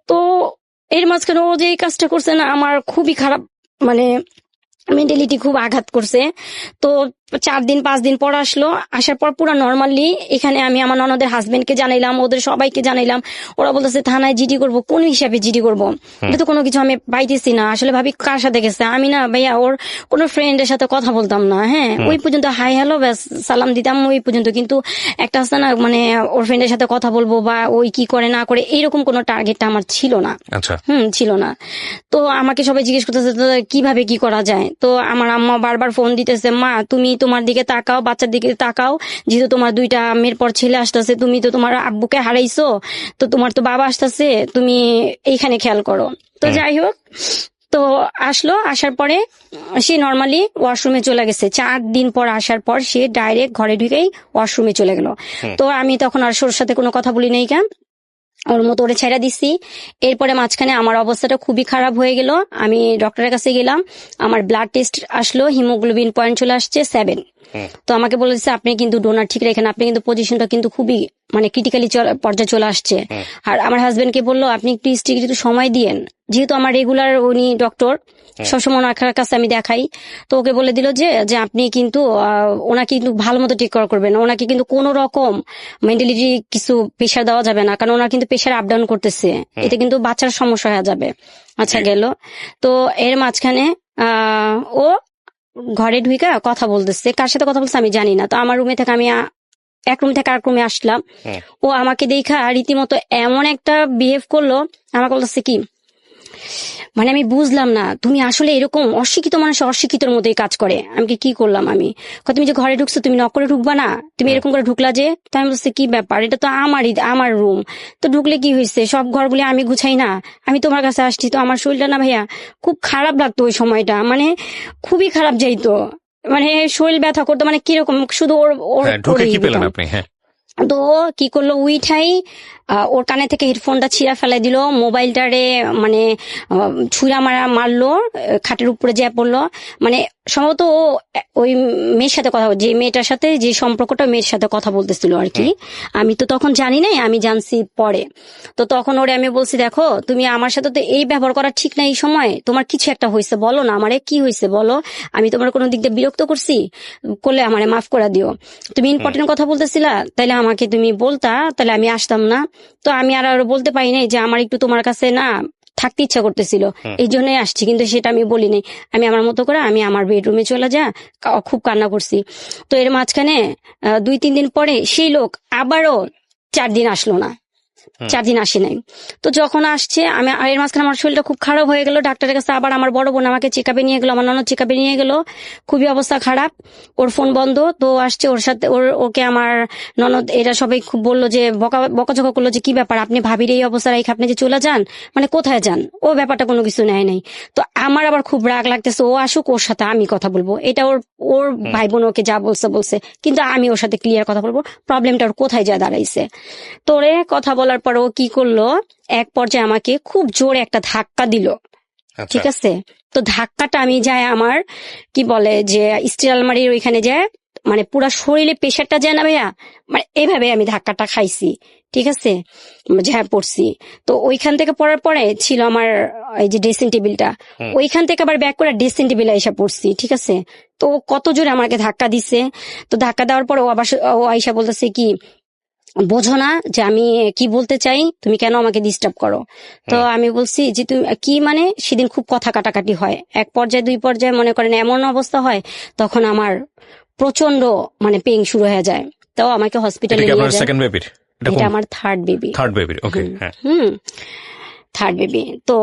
তো এর মাঝখানে ও যে এই কাজটা করছে না, আমার খুবই খারাপ, মানে মেন্টালিটি খুব আঘাত করছে। তো 4 দিন 5 দিন পর আসলো, আসার পর পুরো নর্মালি এখানে আমি আমার ননদের হাজবেন্ডকে জানাইলাম, ওদের সবাইকে জানাইলাম। ওরা বলতেছে থানায় জিডি করবো। কোন হিসাবে জিডি করবো? এটা তো কোনো কিছু আমি পাইতেছি না। আসলে ভাবি কার সাথে গেছে, আমি না ভাইয়া ওর কোনো ফ্রেন্ডের সাথে কথা বলতাম না, হ্যাঁ, ওই পর্যন্ত হাই হ্যালো ব্যাস সালাম দিতাম ওই পর্যন্ত। কিন্তু একটা আছে না, মানে ওর ফ্রেন্ডের সাথে কথা বলবো বা ওই কি করে না করে এইরকম কোনো টার্গেটটা আমার ছিল না। ছিল না। তো আমাকে সবাই জিজ্ঞেস করতেছে কিভাবে কি করা যায়। তো আমার আম্মা বারবার ফোন দিতেছে, মা তুমি তোমার দিকে তাকাও, বাচ্চার দিকে তাকাও, যেহেতু তোমার 2টা মেয়ের পর ছেলে আসতেছে, তুমি তো তোমার আব্বুকে হারাইছো, তো তোমার তো বাবা আসতেছে, তুমি এইখানে খেয়াল করো। তো যাই হোক, তো আসলো, আসার পরে সে নর্মালি ওয়াশরুমে চলে গেছে। 4 দিন পর আসার পর সে ডাইরেক্ট ঘরে ঢুকেই ওয়াশরুমে চলে গেল। তো আমি তখন আর ওর সাথে কোনো কথা বলি নাই, কেন ওর মতো ওরে ছেড়ে দিছি। এরপরে মাঝখানে আমার অবস্থাটা খুবই খারাপ হয়ে গেল। আমি ডক্টরের কাছে গেলাম, আমার ব্লাড টেস্ট আসলো, হিমোগ্লোবিন পয়েন্ট চলে আসছে 7। তো আমাকে বলেছে আপনি কিন্তু ডোনার ঠিক রেখেন, আপনি কিন্তু পজিশনটা কিন্তু খুবই মানে ক্রিটিক্যালি পর্যায়ে চলে আসছে। আর আমার হাজবেন্ডকে বললো আপনি একটু স্ট্রিক্ট একটু সময় দিয়েন, যেহেতু আমার রেগুলার উনি ডক্টর, সবসময় ওনার কাছে আমি দেখাই। তো ওকে বলে দিল যে আপনি কিন্তু ওনাকে কিন্তু ভালো মতো টেক কেয়ার করবেন, ওনাকে কিন্তু কোনো রকম মেন্টালিটি কিছু প্রেশার দেওয়া যাবে না, কারণ ওনার কিন্তু প্রেশার আপ ডাউন করতেছে, এতে কিন্তু বাচ্চার সমস্যা হয়ে যাবে। আচ্ছা গেল। তো এর মাঝখানে ও ঘরে ঢুইকা কথা বলতেছে, কার সাথে কথা বলছে আমি জানি না। তো আমার রুমে থেকে আমি এক রুম থেকে আরেক রুমে আসলাম, ও আমাকে দেখা রীতিমতো এমন একটা বিহেভ করলো, আমাকে বলতেছে কি, মানে আমি বুঝলাম না, তুমি আসলে এরকম অশিক্ষিত মানুষ অশিক্ষিতর মতোই কাজ করে। আমি কি করলাম, আমি তুমি যে ঘরে ঢুকছো তুমি নক করে ঢুকবা না, তুমি এরকম করে ঢুকলা যে। তো আমি বলছি কি ব্যাপার, এটা তো আমার রুম, তো ঢুকলে কি হয়েছে, সব ঘরগুলি আমি গুছাই না, আমি তোমার কাছে আসছি। তো আমার শরীরটা না ভাইয়া খুব খারাপ লাগতো ওই সময়টা, মানে খুবই খারাপ যাইতো, মানে শরীর ব্যথা করতো, মানে কিরকম শুধু ওর তো কি করলো, উইঠাই ওর কানে থেকে হেডফোনটা ছিঁড়া ফেলাই দিল, মোবাইলটারে মানে ছুঁড়া মারলো, খাটের উপরে যা পড়লো। মানে সম্ভবত ও ওই মেয়ের সাথে কথা, যে মেয়েটার সাথে যে সম্পর্কটা মেয়ের সাথে কথা বলতেছিল আর কি, আমি তো তখন জানি নাই, আমি জানছি পরে। তো তখন ওরে আমি বলছি দেখো তুমি আমার সাথে তো এই ব্যবহার করা ঠিক না, এই সময় তোমার কিছু একটা হয়েছে বলো না আমারে, কি হয়েছে বলো, আমি তোমার কোনো দিক দিয়ে বিরক্ত করছি, করলে আমারে মাফ করে দিও, তুমি ইম্পর্টেন্ট কথা বলতেছিলা তাইলে আমাকে তুমি বলতা, তাহলে আমি আসতাম না। তো আমি আর বলতে পারি নাই যে আমার একটু তোমার কাছে না থাকতে ইচ্ছা করতেছিল, এই জন্যই আসছি, কিন্তু সেটা আমি বলি নাই। আমি আমার মতো করে আমি আমার বেডরুমে চলে খুব কান্না করছি। তো এর মাঝখানে 2-3 দিন পরে সেই লোক আবারও 4 দিন আসলো না। 4 দিন আসে নাই। তো যখন আসছে আমি এর মাঝখানে আমার শরীরটা খুব খারাপ হয়ে গেল, ডাক্তারের কাছে আবার আমার বড় বোন আমাকে চেক আপে নিয়ে গেলো, আমার ননদ চেক আপে নিয়ে গেল, খুবই অবস্থা খারাপ, ওর ফোন বন্ধ। তো আসছে ওর সাথে ওকে আমার ননদ এরা সবাই খুব বললো যে বকাঝকা করলো যে কি ব্যাপার আপনি ভাবির এই অবস্থা রেখে আপনি যে চলে যান, মানে কোথায় যান, ও ব্যাপারটা কোনো কিছু নেয় নাই। তো আমার আবার খুব রাগ লাগতেছে, ও আসুক ওর সাথে আমি কথা বলবো, এটা ওর ভাই বোন ওকে যা বলছে, কিন্তু আমি ওর সাথে ক্লিয়ার কথা বলবো প্রবলেমটা ওর কোথায় যা দাঁড়াইছে। তোরে কথা বলার পর ও কি করলো, এক পর্যায়ে আমাকে খুব জোরে একটা ধাক্কা দিল, ঠিক আছে। তো ধাক্কাটা আমি যাই আমার কি বলে যে স্টিল আলমারির ওইখানে যায়, মানে পুরা শরীরে প্রেশারটা যায় না ভাইয়া, মানে এইভাবে আমি ধাক্কাটা খাইছি, ঠিক আছে, ঝ্যাঁ পড়ছি। তো ওইখান থেকে পড়ার পরে ছিল আমার এই যে ড্রেসিং টেবিলটা, ওইখান থেকে আবার ব্যাক করে ড্রেসিং টেবিলে এসে পড়ছি, ঠিক আছে। তো কত জোরে আমাকে ধাক্কা দিছে। তো ধাক্কা দেওয়ার পর ও আইসা বলতেছে কি বোঝো না যে আমি কি বলতে চাই, তুমি কেন আমাকে ডিস্টার্ব করো। তো আমি বলছি যে তুমি কি, মানে সেদিন খুব কথা কাটাকাটি হয়, এক পর্যায়ে 2 পর্যায়ে মনে করেন এমন অবস্থা হয়, তখন আমার প্রচন্ড মানে পেইন শুরু হয়ে যায়। তো আমাকে হসপিটালে নিয়ে যায়। এটা আমার থার্ড বেবি। Third baby. তো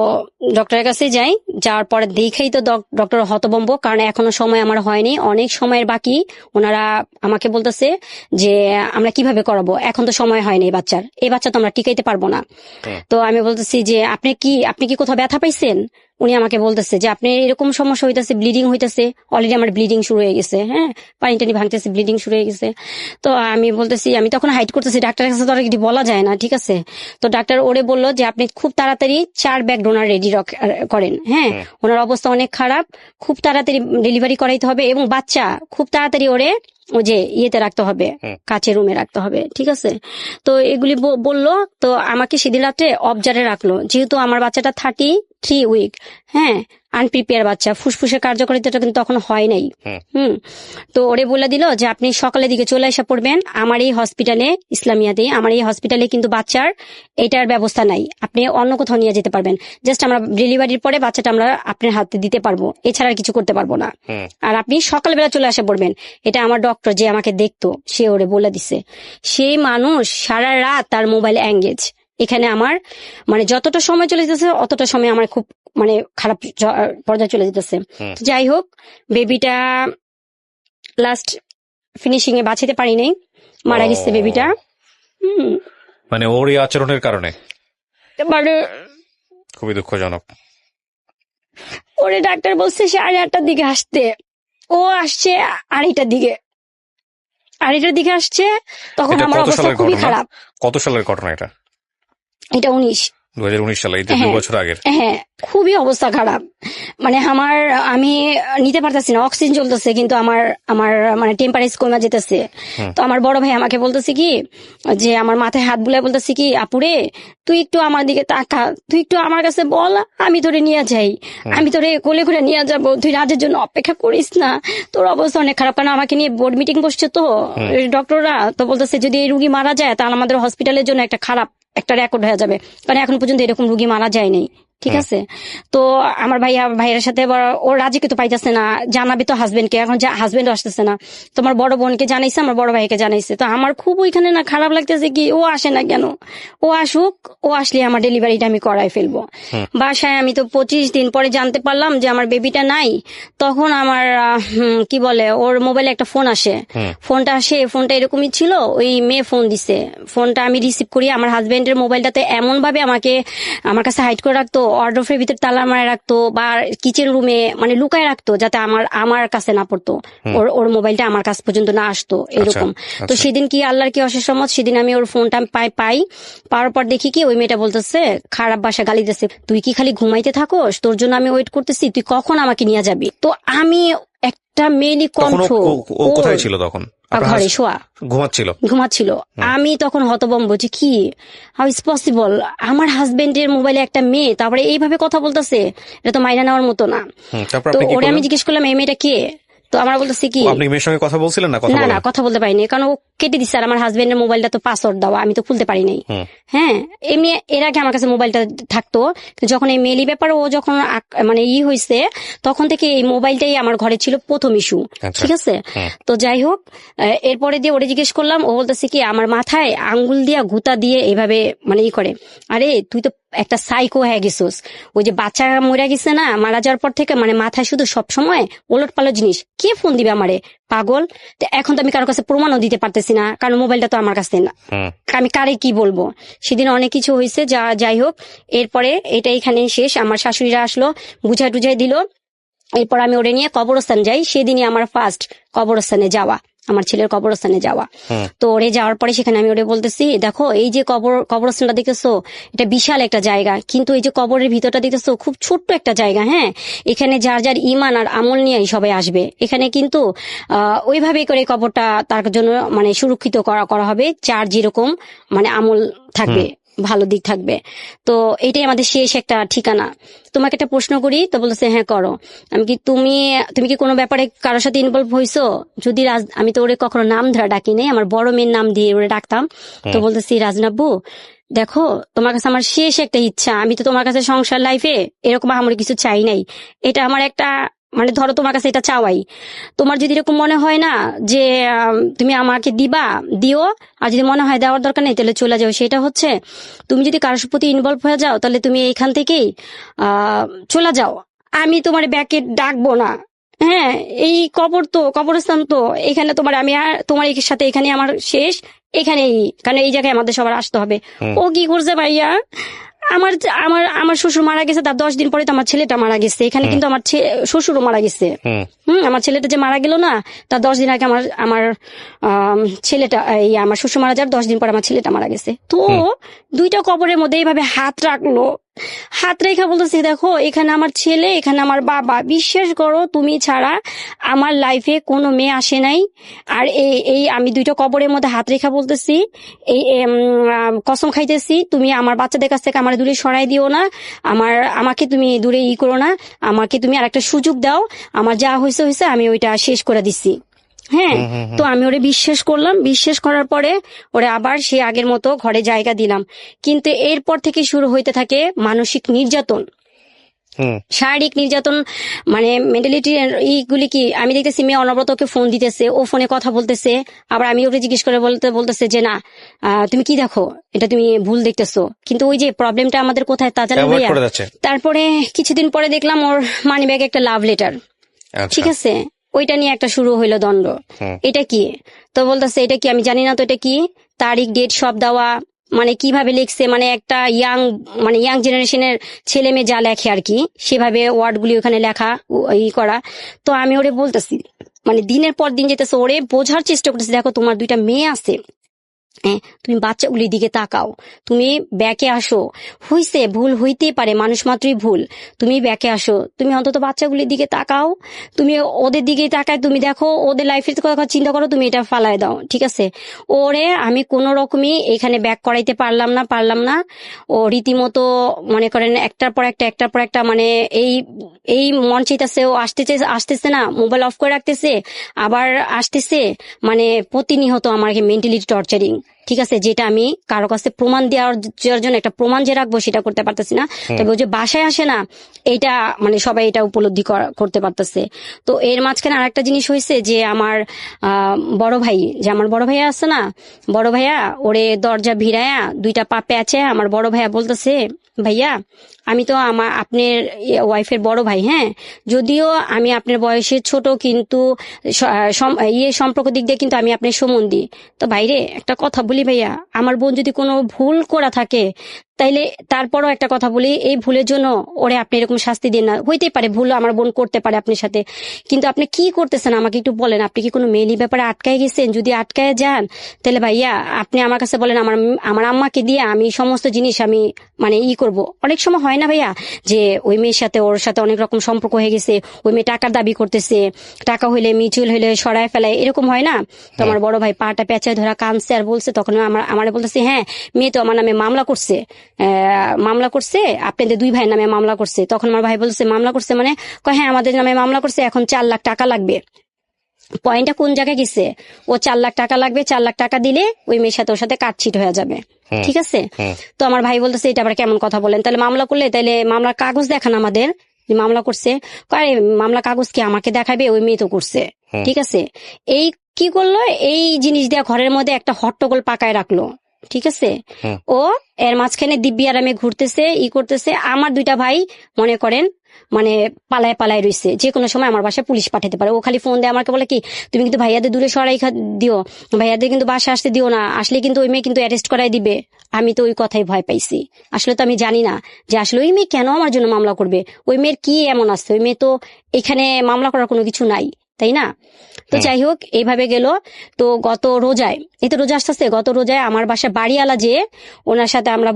ডক্টরের কাছে যাই, যাওয়ার পরে দেখেই তো ডক্টর হতভম্ব, কারণ এখনো সময় আমার হয়নি, অনেক সময়ের বাকি। ওনারা আমাকে বলতেছে যে আমরা কিভাবে করাবো, এখন তো সময় হয়নি এই বাচ্চা তো আমরা টিকাইতে পারবো না। তো আমি বলতেছি যে আপনি কি কোথাও ব্যথা পাইছেন। উনি আমাকে বলতেছে যে আপনি এরকম সমস্যা হইতেছে, ব্লিডিং হইতেছে, অলরেডি আমার ব্লিডিং শুরু হয়ে গেছে, হ্যাঁ পানি টানি ভাঙতেছে, ব্লিডিং শুরু হয়ে গেছে। তো আমি বলতেছি, আমি তখন হাইড করতেছি, ডাক্তারের কাছে তো আর কিছু বলা যায় না, ঠিক আছে। তো ডাক্তার ওরে বললো যে আপনি খুব তাড়াতাড়ি 4 ব্যাগ ডোনার রেডি করেন, হ্যাঁ ওনার অবস্থা অনেক খারাপ, খুব তাড়াতাড়ি ডেলিভারি করাইতে হবে, এবং বাচ্চা খুব তাড়াতাড়ি ওরে ও যে ইয়েতে রাখতে হবে, কাচের রুমে রাখতে হবে, ঠিক আছে। তো এগুলি বললো। তো আমাকে সেদিন রাত্রে অবজারে রাখলো, যেহেতু আমার বাচ্চাটা 33 উইক, হ্যাঁ আনপ্রিপেয়ার বাচ্চা, ফুসফুসের কার্যকারিতাটা কিন্তু তখন হয় নাই। তো ওরে বলে দিল যে আপনি সকালের দিকে চলে এসে পড়বেন আমার এই হসপিটালে, ইসলামিয়াতে আমার এই হসপিটালে কিন্তু বাচ্চার এটার ব্যবস্থা নাই, আপনি অন্য কোথাও নিয়ে যেতে পারবেন, জাস্ট আমরা ডেলিভারির পরে বাচ্চাটা আমরা আপনার হাতে দিতে পারবো, এছাড়া আর কিছু করতে পারবো না, আর আপনি সকালবেলা চলে এসে পড়বেন। এটা আমার ডক্টর যে আমাকে দেখতো সে ওরে বলে দিছে। সেই মানুষ সারা রাত তার মোবাইল এঙ্গেজ, এখানে আমার মানে যতটা সময় চলে যেতেছে অতটা সময় আমার খুব মানে খারাপ পর্যায়ে চলে যেতেছে। যাই হোক, বেবিটা লাস্ট ফিনিশিং এ বাঁচাতে পারি নাই, মারা গেছে বেবিটা। মানে ওর এই আচরণের কারণে মানে খুবই দুঃখজনক। ওরে ডাক্তার বলছে 8:30টার দিকে আসতে, ও আসছে 2:30টার দিকে আসছে, তখন আমার অবস্থা খুবই খারাপ। কত সালের ঘটনা এটা? এটা 2019 সালে, এই 2 বছর আগের। হ্যাঁ খুবই অবস্থা খারাপ, মানে আমি নিতে পারতেছি না, অক্সিজেন চলতেছে কিন্তু আমার মানে টেম্পারেচার কমে যেতেছে। তো আমার বড় ভাই আমাকে বলতেছে কি যে আমার মাথায় হাত বুলায় বলতেছে কি আপুরে তুই একটু আমার দিকে তাকা, তুই একটু আমার কাছে বল, আমি তোরে নিয়ে যাই, আমি তোরে কোলে করে নিয়ে যাবো, তুই রাজের জন্য অপেক্ষা করিস না, তোর অবস্থা অনেক খারাপ। কারণ আমাকে নিয়ে বোর্ড মিটিং বসছে তো ডক্টররা, তো বলতেছে যদি এই রুগী মারা যায় তাহলে আমাদের হসপিটালের জন্য একটা খারাপ একটা রেকর্ড হয়ে যাবে, কারণ এখন পর্যন্ত এরকম রুগী মারা যায়নি, ঠিক আছে। তো আমার ভাইয়ের সাথে ওর রাজিকে তো পাইতেছে না, জানাবে তো হাজবেন্ডকে, এখন হাজবেন্ড আসতেছে না, তো আমার বড় বোনকে জানাইছে, আমার বড় ভাইকে জানাইছে। তো আমার খুব ওইখানে না খারাপ লাগতেছে কি ও আসে না কেন, ও আসুক, ও আসলে আমার ডেলিভারিটা আমি করাই ফেলবো। বাসায় আমি তো 25 দিন পরে জানতে পারলাম যে আমার বেবিটা নাই। তখন আমার কি বলে ওর মোবাইলে একটা ফোন আসে, ফোনটা এরকমই ছিল, ওই মেয়ে ফোন দিছে, ফোনটা আমি রিসিভ করি, আমার হাজবেন্ডের মোবাইলটাতে এমন ভাবে আমার কাছে হাইড করে রাখতো, ওয়ার্ডরোবের ভিতর তালা মারা রাখতো, বা কিচেন রুমে মানে লুকায় রাখতো, যাতে আমার কাছে না পড়তো, ওর মোবাইলটা আমার কাছ পর্যন্ত না আসতো, এরকম। তো সেদিন কি আল্লাহর কি অশেষ রহমত, সেদিন আমি ওর ফোনটা পাওয়ার পর দেখি কি ওই মেয়েটা বলতেছে খারাপ ভাষা গালি দিতেছে, তুই কি খালি ঘুমাইতে থাকোস, তোর জন্য আমি ওয়েট করতেছি, তুই কখন আমাকে নিয়ে যাবি। তো আমি একটা মেয়েলি কণ্ঠ, কোথায় ছিল তখন? ঘরে শোয়া ঘুমাচ্ছিল। আমি তখন হতভম্ব যে কি হাউ ইজ পসিবল, আমার হাজবেন্ডের মোবাইলে একটা মেয়ে তারপরে এইভাবে কথা বলতেছে, এটা তো মাইনা নেওয়ার মতো না। তো ওরে আমি জিজ্ঞেস করলাম এই মেয়েটা কে, তো আমরা বলতেছি কি, আপনি মেয়ের সঙ্গে কথা বলছিলেন না? কথা না বলেন? কথা বলতে পারিনি, কারণ ও কেটে দিচ্ছে। আর আমার হাজবেন্ডের মোবাইলটা তো পাসওয়ার্ড দেওয়া, আমি তো খুলতে পারি নাই। হ্যাঁ, এমনি এর আগে আমার কাছে মোবাইলটা থাকতো, যখন এই মেলি ব্যাপারে ও যখন মানে হয়েছে, তখন থেকে এই মোবাইলটাই আমার ঘরে ছিল প্রথম ইস্যু। ঠিক আছে, তো যাই হোক, এরপরে দিয়ে ওরে জিজ্ঞেস করলাম, ও বলতেছে কি আমার মাথায় আঙ্গুল দিয়া গুতা দিয়ে এইভাবে মানে করে। আরে তুই তো একটা সাইকো হয়ে গেছিস, ওই যে বাচ্চা মরে গেছে না, মারা যাওয়ার পর থেকে মানে মাথায় শুধু সবসময় ওলট পালট জিনিস, কে ফোন দিবে আমারে, পাগল। তো এখন তো আমি কারোর কাছে প্রমাণও দিতে পারতেছি না, কারণ মোবাইলটা তো আমার কাছে না, আমি কারে কি বলবো। সেদিন অনেক কিছু হয়েছে, যাই হোক, এরপরে এটা এখানে শেষ। আমার শাশুড়িরা আসলো, বুঝাই টুঝাই দিল। এরপর আমি ওরে নিয়ে কবরস্থান যাই। সেদিনই আমার ফার্স্ট কবরস্থানে যাওয়া, আমার ছেলের কবরস্থানে যাওয়া। তো ওরে যাওয়ার পরে সেখানে আমি ওরে বলতেছি, দেখো এই যে কবরস্থানটা দেখতেছো, এটা বিশাল একটা জায়গা, কিন্তু এই যে কবরের ভিতরটা দেখতেছো খুব ছোট্ট একটা জায়গা। হ্যাঁ, এখানে যার যার ইমান আর আমল নিয়েই সবাই আসবে। এখানে কিন্তু ওইভাবে করে কবরটা তার জন্য মানে সুরক্ষিত করা হবে, যার যেরকম মানে আমল থাকবে, ভালো দিক থাকবে। তো এটাই আমাদের শেষ একটা ঠিকানা। তোমাকে একটা প্রশ্ন করি, তো বলতেছে হ্যাঁ করো। আমি কি তুমি কি কোনো ব্যাপারে কারোর সাথে ইনভলভ হইছো? যদি আমি তো ওরে কখনো নাম ধরা ডাকি নাই, আমার বড় মেয়ের নাম দিয়ে ওরে ডাকতাম। তো বলতেছি রাজনাব্বু, দেখো তোমার কাছে আমার শেষ একটা ইচ্ছা, আমি তো তোমার কাছে সংসার লাইফে এরকম আমার কিছু চাই নাই, এটা আমার একটা মানে ধরো তোমার কাছে এটা চাওয়াই। তোমার যদি এরকম মনে হয় না যে তুমি আমাকে দিও, আর যদি মনে হয় দেওয়ার দরকার নেই তাহলে চলে যাও। সেটা হচ্ছে তুমি যদি কারোর প্রতি ইনভলভ হয়ে যাও, তাহলে তুমি এইখান থেকেই চলে যাও, আমি তোমার ব্যাকে ডাকবো না। হ্যাঁ, এই কবরস্থান তো এখানে তোমার আমি আর তোমার সাথে এখানে আমার শেষ, এখানেই, কারণ এই জায়গায় আমাদের সবার আসতে হবে। ও কি করছে ভাইয়া, আমার আমার আমার শ্বশুর মারা গেছে, তার 10 দিন পরে তো আমার ছেলেটা মারা গেছে। এখানে কিন্তু আমার শ্বশুরও মারা গেছে। আমার ছেলেটা যে মারা গেল না, তার 10 দিন আগে আমার ছেলেটা, আমার শ্বশুর মারা যাওয়ার 10 দিন পর আমার ছেলেটা মারা গেছে। তো দুইটা কবরের মধ্যে এইভাবে হাত রাখলো, হাত রেখা বলতেছি, দেখো এখানে আমার ছেলে, এখানে আমার বাবা, বিশ্বাস করো তুমি ছাড়া আমার লাইফে কোনো মেয়ে আসে নাই। আর এই আমি দুইটা কবরের মধ্যে হাত রেখা বলতেছি, এই কসম খাইতেছি, তুমি আমার বাচ্চাদের কাছ থেকে আমার দূরে সরাই দিও না, আমাকে তুমি দূরে করো না, আমাকে তুমি আর একটা সুযোগ দাও, আমার যা হয়েছে আমি ওইটা শেষ করে দিচ্ছি। হ্যাঁ, তো আমি ওরে বিশ্বাস করলাম, বিশ্বাস করার পরে ওরে আবার সে আগের মতো ঘরে জায়গা দিলাম। কিন্তু এরপর থেকে শুরু হইতে থাকে মানসিক নির্যাতন, শারীরিক নির্যাতন, মানে মেন্টালিটি এইগুলি কি আমি দেখতেছি। মেয়ে অনবরত ওকে ফোন দিতেছে, ও ফোনে কথা বলতেছে, আবার আমি ওকে জিজ্ঞেস করে বলতেছে যে না তুমি কি দেখো, এটা তুমি ভুল দেখতেছো। কিন্তু ওই যে প্রবলেমটা আমাদের কোথায় তা জানেন ভাইয়া। তারপরে কিছুদিন পরে দেখলাম ওর মানি ব্যাগে একটা লাভ লেটার, ঠিক আছে, ওইটা নিয়ে একটা শুরু হইলো দ্বন্দ্ব। এটা কি, তো বলতেছে এটা কি, আমি জানি না তো এটা কি, তারিখ ডেট সব দেওয়া, মানে কিভাবে লিখছে, মানে একটা ইয়াং জেনারেশনের ছেলে মেয়ে যা লেখে আর কি, সেভাবে ওয়ার্ডগুলি ওখানে লেখা করা। তো আমি ওরে বলতেছি, মানে দিনের পর দিন যেতেছে, ওরে বোঝার চেষ্টা করতেছি, দেখো তোমার 2টা মেয়ে আছে, হ্যাঁ, তুমি বাচ্চাগুলির দিকে তাকাও, তুমি ব্যাকে আসো, হইছে ভুল হইতে পারে, মানুষ মাত্রই ভুল, তুমি ব্যাকে আসো, তুমি অন্তত বাচ্চাগুলির দিকে তাকাও, তুমি ওদের দিকে তাকায় তুমি দেখো, ওদের লাইফের কথা চিন্তা করো, তুমি এটা ফালায় দাও, ঠিক আছে। ওরে আমি কোনো রকমই এখানে ব্যাক করাইতে পারলাম না। ও রীতিমতো মনে করেন একটার পর একটা মানে এই মন চাইতেছে, ও আসতেছে না, মোবাইল অফ করে রাখতেছে, আবার আসতেছে, মানে প্রতিনিয়ত আমাকে মেন্টালি টর্চারিং, ঠিক আছে, যেটা আমি কারো কাছে প্রমাণ দেওয়ার জন্য একটা প্রমাণ যে রাখবো সেটা করতে পারতেছি না। তবে ও যে বাসায় আসে না, এইটা মানে সবাই এটা উপলব্ধি করতে পারতেছে। তো এর মাঝখানে আরেকটা জিনিস হয়েছে যে আমার বড় ভাইয়া আছে না, বড় ভাইয়া ওরে দরজা ভিড়ায়া 2টা পা প্যাচে, আমার বড় ভাইয়া বলতেছে, ভাইয়া আমি তো আপনার ওয়াইফের বড় ভাই, হ্যাঁ, যদিও আমি আপনার বয়সে ছোট, কিন্তু সম্পর্ক দিক দিয়ে কিন্তু আমি আপনার সম্বন্ধী। তো ভাইরে একটা কথা বলি ভাইয়া, আমার বোন যদি কোনো ভুল করা থাকে, তাইলে তারপরও একটা কথা বলি, এই ভুলের জন্য ওরে আপনি এরকম শাস্তি দিন না। হইতেই পারে ভুল আমার বোন করতে পারে আপনার সাথে, কিন্তু আপনি কি করতেছেন আমাকে একটু বলেন, আপনি কি কোনো মেয়েলি ব্যাপারে আটকায় গেছেন? যদি আটকায় যান, তাহলে ভাইয়া আপনি আমার কাছে বলেন, আমার আম্মাকে দিয়ে আমি সমস্ত জিনিস আমি মানে করব। অনেক সময় হয় না ভাইয়া যে ওই মেয়ের সাথে ওর সাথে অনেক রকম সম্পর্ক হয়ে গেছে, ওই মেয়ে টাকার দাবি করতেছে, টাকা হইলে মিউচুয়াল হইলে সরায় ফেলায়, এরকম হয় না। তো আমার বড় ভাই পাটা পেঁচায় ধরা কাঁদছে আর বলছে, তখন আমার বলতেছে, হ্যাঁ মেয়ে তো আমার নামে মামলা করছে, আপনাদের 2 ভাইয়ের নামে মামলা করছে। তখন আমার ভাই বলছে মামলা করছে মানে, হ্যাঁ আমাদের নামে মামলা করছে, এখন 4 লাখ টাকা লাগবে। পয়েন্টটা কোন জায়গায় গেছে, ও 4 লাখ টাকা লাগবে, 4 লাখ টাকা দিলে ওই মেয়ের সাথে ওর সাথে কাটছিট হয়ে যাবে, ঠিক আছে। তো আমার ভাই বলতেছে এটা আবার কেমন কথা বলেন, তাহলে মামলা করলে তাহলে মামলার কাগজ দেখান আমাদের, মামলা করছে। আরে মামলা কাগজ কি আমাকে দেখাবে, ওই মেয়ে তো করছে, ঠিক আছে। এই কি করলো, এই জিনিস দিয়ে ঘরের মধ্যে একটা হট্টগোল পাকায় রাখলো, ঠিক আছে। ও এর মাঝখানে দিব্যি আরামে ঘুরতেছে, করতেছে। আমার 2টা ভাই মনে করেন মানে পালায় পালায় রয়েছে, যে কোনো সময় আমার বাসায় পুলিশ পাঠাতে পারে। ও খালি ফোন দেয় আমাকে, বলে কি তুমি কিন্তু ভাইয়াদের দূরে সরাই দিও, ভাইয়াদের কিন্তু বাসা আসতে দিও না, আসলে কিন্তু ওই মেয়ে কিন্তু অ্যারেস্ট করাই দিবে। আমি তো ওই কথাই ভয় পাইছি। আসলে তো আমি জানি না যে আসলে ওই মেয়ে কেন আমার জন্য মামলা করবে, ওই মেয়ের কি এমন আছে, ওই মেয়ে তো এখানে মামলা করার কোনো কিছু নাই, তাই না। তো যাই হোক এইভাবে গেল। তো গত রোজায়, এই তো রোজা আসতেছে, গত রোজায় আমার বাসা বাড়িওয়ালা যে ওনার সাথে আমরা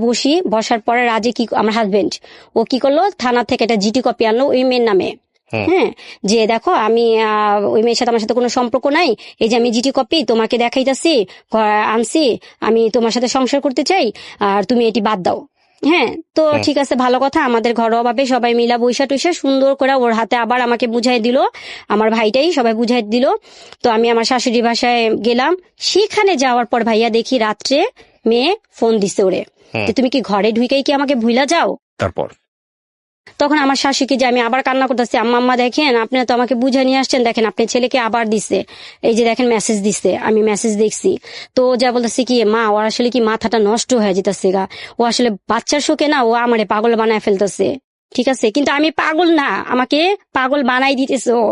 বসার পরে রাজে কি আমার হাজবেন্ড ও কি করলো, থানা থেকে একটা জিটি কপি আনলো ওই মেয়ের নামে, হ্যাঁ, যে দেখো আমি ওই মেয়ের সাথে আমার সাথে কোনো সম্পর্ক নাই, এই যে আমি জিটি কপি তোমাকে দেখাইতাছি, আনছি, আমি তোমার সাথে সংসার করতে চাই, আর তুমি এটি বাদ দাও। হ্যাঁ, তো ঠিক আছে, ভালো কথা। আমাদের ঘরোয়া ভাবে সবাই মিলা বৈশা টুইসা সুন্দর করে ওর হাতে আবার আমাকে বুঝাই দিল, আমার ভাইটাই সবাই বুঝাই দিল। তো আমি আমার শাশুড়ি বাসায় গেলাম। সেখানে যাওয়ার পর ভাইয়া দেখি রাত্রে মেয়ে ফোন দিছে ওরে, যে তুমি কি ঘরে ঢুকেই কি আমাকে ভুলা যাও। তারপর তখন আমার শাশুড়িকে যে আমি আবার কান্না করতেছি, আম্মা দেখেন আপনি তো আমাকে বুঝা নিয়ে আসছেন, দেখেন আপনি ছেলেকে আবার দিছে, এই যে দেখেন মেসেজ দিছে, আমি মেসেজ দেখছি। তো যা বলতেছি কি মা, ওর আসলে কি মাথাটা নষ্ট হয়ে যেতেছে গা, ও আসলে বাচ্চার শোকে না, ও আমারে পাগল বানায় ফেলতেছে, ঠিক আছে। কিন্তু আমি পাগল না, আমাকে পাগল বানাই দিতেছে ও,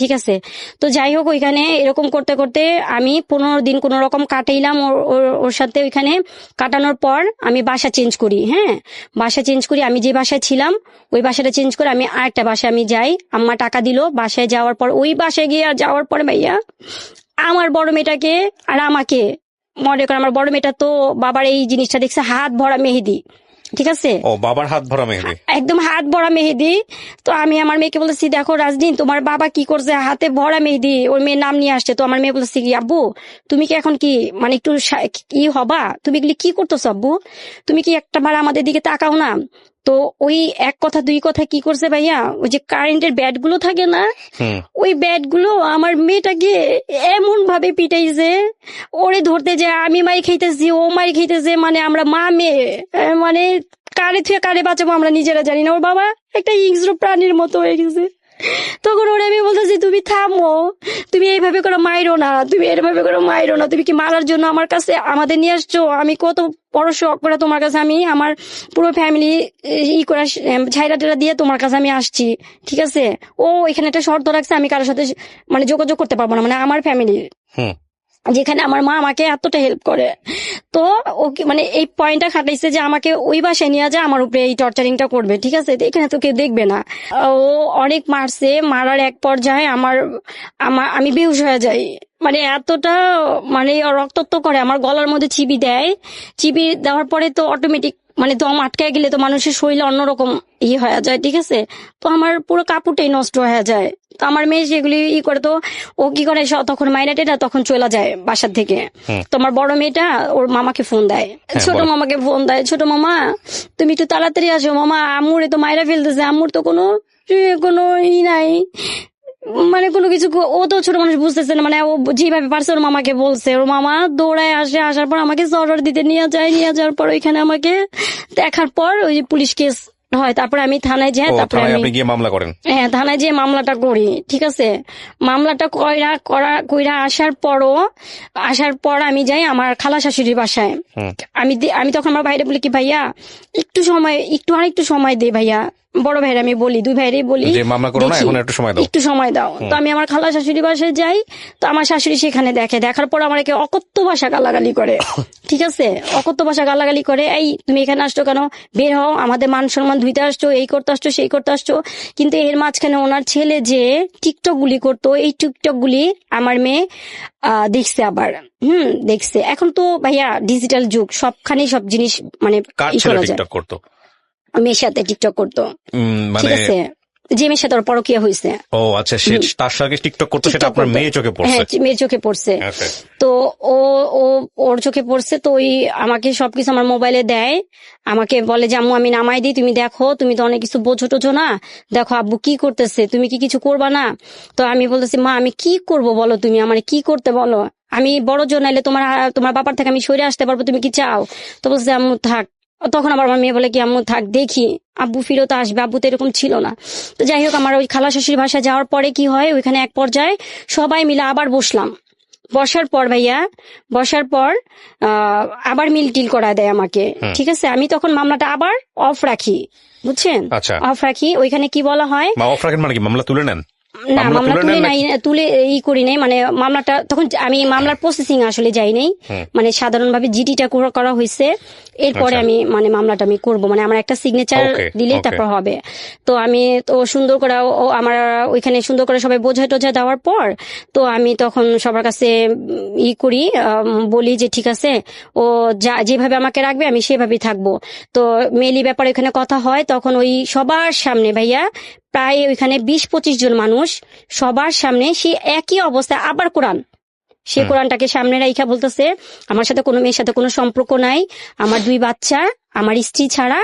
ঠিক আছে। তো যাই হোক, ওইখানে এরকম করতে করতে আমি 15 দিন কোন রকম কাটাইলাম ওর সাথে। ওইখানে কাটানোর পর আমি বাসা চেঞ্জ করি, হ্যাঁ, বাসা চেঞ্জ করি। আমি যে বাসায় ছিলাম ওই বাসাটা চেঞ্জ করে আমি আরেকটা বাসায় আমি যাই। আম্মা টাকা দিল, বাসায় যাওয়ার পর ওই বাসায় গিয়ে যাওয়ার পরে ভাইয়া আমার বড় মেয়েটাকে আর আমাকে, মনে করেন আমার বড় মেয়েটা তো বাবার এই জিনিসটা দেখছে, হাত ভরা মেহেদি, ঠিক আছে। ও বাবার হাত ভরা মেহেদি, একদম হাত ভরা মেহেদি। তো আমি আমার মেয়েকে বলেছি, দেখো রাজদিন তোমার বাবা কি করছে, হাতে ভরা মেহেদি, ওর মেয়ের নাম নিয়ে আসছে। তো আমার মেয়ে বলেছে কি আব্বু তুমি কি এখন কি মানে একটু কি হবা, তুমি এগুলি কি করতেছো আব্বু, তুমি কি একটাবার আমাদের দিকে তাকাও না। তো ওই এক কথা দুই কথা কি করছে ভাইয়া, ওই যে কারেন্টের ব্যাট গুলো থাকে না, ওই ব্যাট গুলো আমার মেয়েটাকে এমন ভাবে পিটাইছে, ওরে ধরতে যে আমি মারি খাইতেছি, ও মারি খাইতেছে, মানে আমরা মা মেয়ে, মানে কারে থেকে কারে বাঁচাবো আমরা নিজেরা জানি না। ওর বাবা একটা হিংস্র প্রাণীর মতো হয়ে গেছে। তখন ওরা আমি বলতেছি তুমি থামো, তুমি এইভাবে করে মাইরো না, তুমি এইভাবে করে মাইরো না, তুমি কি মারার জন্য আমার কাছে আমাদের নিয়ে আসছো, আমি কত বড় শখ করে তোমার কাছে, আমি আমার পুরো ফ্যামিলি করে ছাইরা টেরা দিয়ে তোমার কাছে আমি আসছি, ঠিক আছে। ও এখানে একটা শর্ত রাখছে, আমি কারোর সাথে মানে যোগাযোগ করতে পারবো না, মানে আমার ফ্যামিলি যেখানে আমার মা আমাকে এতটা হেল্প করে। তো ও মানে এই পয়েন্টটা খাটাইছে যে আমাকে ওই বাসায় নিয়ে যায়, আমার উপরে এই টর্চারিংটা করবে, ঠিক আছে। এখানে তো কেউ দেখবে না। ও অনেক মারছে, মারার এক পর্যায়ে আমি বেহুশ হয়ে যাই, মানে এতটা মানে রক্তাক্ত করে, আমার গলার মধ্যে চিবি দেয়। চিবি দেওয়ার পরে তো অটোমেটিক মানে দম আটকায় গেলে তো মানুষের শরীরে অন্যরকম হয়ে যায়, ঠিক আছে। তো আমার পুরো কাপড়টাই নষ্ট হয়ে যায়। তো আমার মেয়ে সেগুলি করে, তো ও কি করে তখন মাইনাটেটা তখন চলে যায় বাসার থেকে। তো আমার বড় মেয়েটা ওর মামাকে ফোন দেয়, ছোট মামাকে ফোন দেয়, ছোট মামা তুমি একটু তাড়াতাড়ি আসো, মামা আম্মুরে তো মাইরা ফেলতেছে, আম্মুর তো কোনো নাই, মানে কোনো কিছু। ও তো ছোট মানুষ বুঝতেছে না, মানে ও যেভাবে পারছে ওর মামাকে বলছে, ওর মামা দৌড়ায় আসে, আসার পর আমাকে সরর দিতে নিয়ে যাওয়ার পর ওইখানে আমাকে দেখার পর ওই পুলিশ কেস হয়। তারপরে আমি থানায় যাই, তারপরে আপনি গিয়ে মামলা করেন। হ্যাঁ, থানায় যেয়ে মামলাটা করি, ঠিক আছে। মামলাটা কইরা আসার পর আমি যাই আমার খালা শাশুড়ির বাসায়। আমি তখন আমার ভাইরে বলি কি ভাইয়া একটু আরেকটু সময় দে ভাইয়া, বড় ভাইরা আমি বলি, দুই ভাইরেই বলি একটু সময় দাও। তো আমি আমার খালা শাশুড়ি বাসায় যাই। তো আমার শাশুড়ি সেখানে দেখার পর আমাকে অকথ্য ভাষা গালাগালি করে, ঠিক আছে, অকথ্য ভাষা গালাগালি করে, এই তুমি এখানে আসছো কেন, বের হও, আমাদের মান সম্মান ধুইতে আসছো, এই করতে আসছো, সেই করতে আসছো। কিন্তু এর মাঝখানে ওনার ছেলে যে টিকটক গুলি করতো, এই টিকটক গুলি আমার মেয়ে দেখছে আবার, দেখছে। এখন তো ভাইয়া ডিজিটাল যুগ, সবখানে সব জিনিস মানে টিকটক করতো, মেয়ের সাথে টিকটক করতো, ঠিক আছে। যে মেয়ের সাথে ওর পরকীয়া হয়েছে। ও আচ্ছা, সে তার সঙ্গে টিকটক করতো, সেটা আপনার মেয়ে চোখে পড়ছে? হ্যাঁ, মেয়ের চোখে পড়ছে। তো ও ওর চোখে পড়ছে, তো ওই আমাকে সবকিছু আমার মোবাইলে দেয়, আমাকে বলে যে আম্মু আমি নামাই দিই, তুমি দেখো, তুমি তো অনেক কিছু বোঝো টোঝো না, দেখো আব্বু কি করতেছে, তুমি কি কিছু করবা না? তো আমি বলতেছি মা আমি কি করব বলো, তুমি আমার কি করতে বলো, আমি বড় জন নাইলে তোমার বাবার থেকে আমি সরে আসতে পারবো, তুমি কি চাও? তো বলছে আম্মু থাক। তখন আবার আমার মেয়ে বলে কি আম্মু থাক, দেখি আব্বু ফিরত আসবে, আব্বু তো এরকম ছিল না। তো যাই হোক, আমার ওই খালা শাশুড়ির বাসায় যাওয়ার পরে কি হয়, ওইখানে এক পর্যায়ে সবাই মিলে আবার বসলাম। বসার পর ভাইয়া, আবার মিল টিল করা দেয় আমাকে, ঠিক আছে। আমি তখন মামলাটা আবার অফ রাখি, বুঝছেন, অফ রাখি। ওইখানে কি বলা হয়, অফ রাখেন মানে কি, মামলা তুলে নেন? না, মামলা তুলে করি নাই, মানে মামলাটা তখন আমি মামলার প্রসেসিং আসলে যাই নাই, মানে সাধারণভাবে জিডিটা করা হয়েছে, এরপরে আমি মানে মামলাটা আমি করব, মানে আমার একটা সিগনেচার দিলেই তারপর হবে। তো আমি তো সুন্দর করে আমার ওইখানে সুন্দর করে সবাই বোঝা টোঝা দেওয়ার পর, তো আমি তখন সবার কাছে করি, বলি যে ঠিক আছে, ও যেভাবে আমাকে রাখবে আমি সেভাবেই থাকবো। তো মেলি ব্যাপারে ওইখানে কথা হয়, তখন ওই সবার সামনে ভাইয়া প্রায় ওইখানে 20-25 জন মানুষ সবার সামনে সেই একই অবস্থায় আবার সে কোরআনটাকে সামনে রাইখা বলতেছে আমার সাথে কোনো মেয়ের সাথে কোনো সম্পর্ক নাই, আমার 2 বাচ্চা, আমার স্ত্রী ছাড়া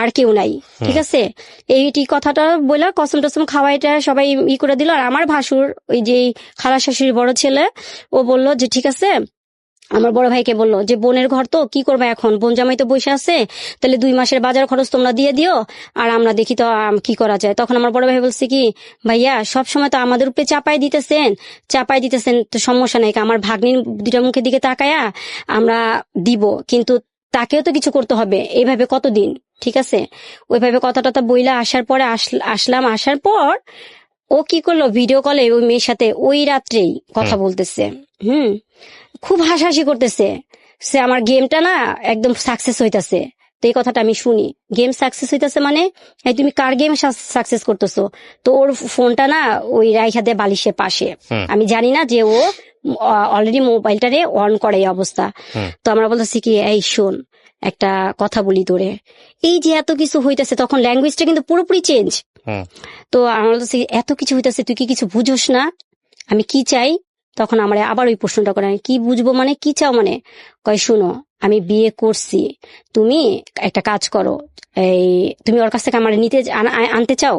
আর কেউ নাই, ঠিক আছে। এইটি কথাটা বলে কসম টসম খাওয়াইটা সবাই করে দিল। আর আমার ভাসুর ওই যে খালা শাশুড়ির বড় ছেলে, ও বলল যে ঠিক আছে, আমার বড় ভাইকে বললো যে বোনের ঘর তো কি করবা এখন, বোন জামাই তো বসে আছে, তাহলে 2 মাসের বাজার খরচ তোমরা দিয়ে দিও, আর আমরা দেখি তো কি করা যায়। তখন আমার বড় ভাই বলছে কি ভাইয়া সবসময় তো আমাদের উপরে চাপাই দিতেছেন, তো সমস্যা নাই, আমার ভাগ্নির 2টা মুখের দিকে তাকায়া আমরা দিব, কিন্তু তাকেও তো কিছু করতে হবে, এইভাবে কতদিন, ঠিক আছে। ওইভাবে কথা বইলা আসার পরে আসার পর ও কি করলো, ভিডিও কলে ওই মেয়ের সাথে ওই রাত্রেই কথা বলতেছে, খুব হাসাহাসি করতেছে, সে আমার গেমটা না একদম সাকসেস হইতাছে। তো এই কথাটা আমি শুনি, গেম সাকসেস হইতাছে মানে তুমি কার গেম সাকসেস করতেছো? তো ওর ফোনটা না ওই রাইখা দিয়ে বালিশের পাশে, আমি জানি না যে ও অলরেডি মোবাইলটারে অন করে এই অবস্থা। তো আমরা বলতেছি কি এই শোন একটা কথা বলি তোরে, এই যে এত কিছু হইতাছে, তখন ল্যাঙ্গুয়েজটা কিন্তু পুরোপুরি চেঞ্জ। তো আমরা বলতেছি এত কিছু হইতাছে, তুই কি কিছু বুঝোস না আমি কি চাই? তখন আমার আবার ওই প্রশ্নটা করে, কি বুঝবো মানে, কি চাও মানে? কয় শুনো, আমি বিয়ে করছি, তুমি একটা কাজ করো, তুমি ওর কাছ থেকে আমার আনতে চাও?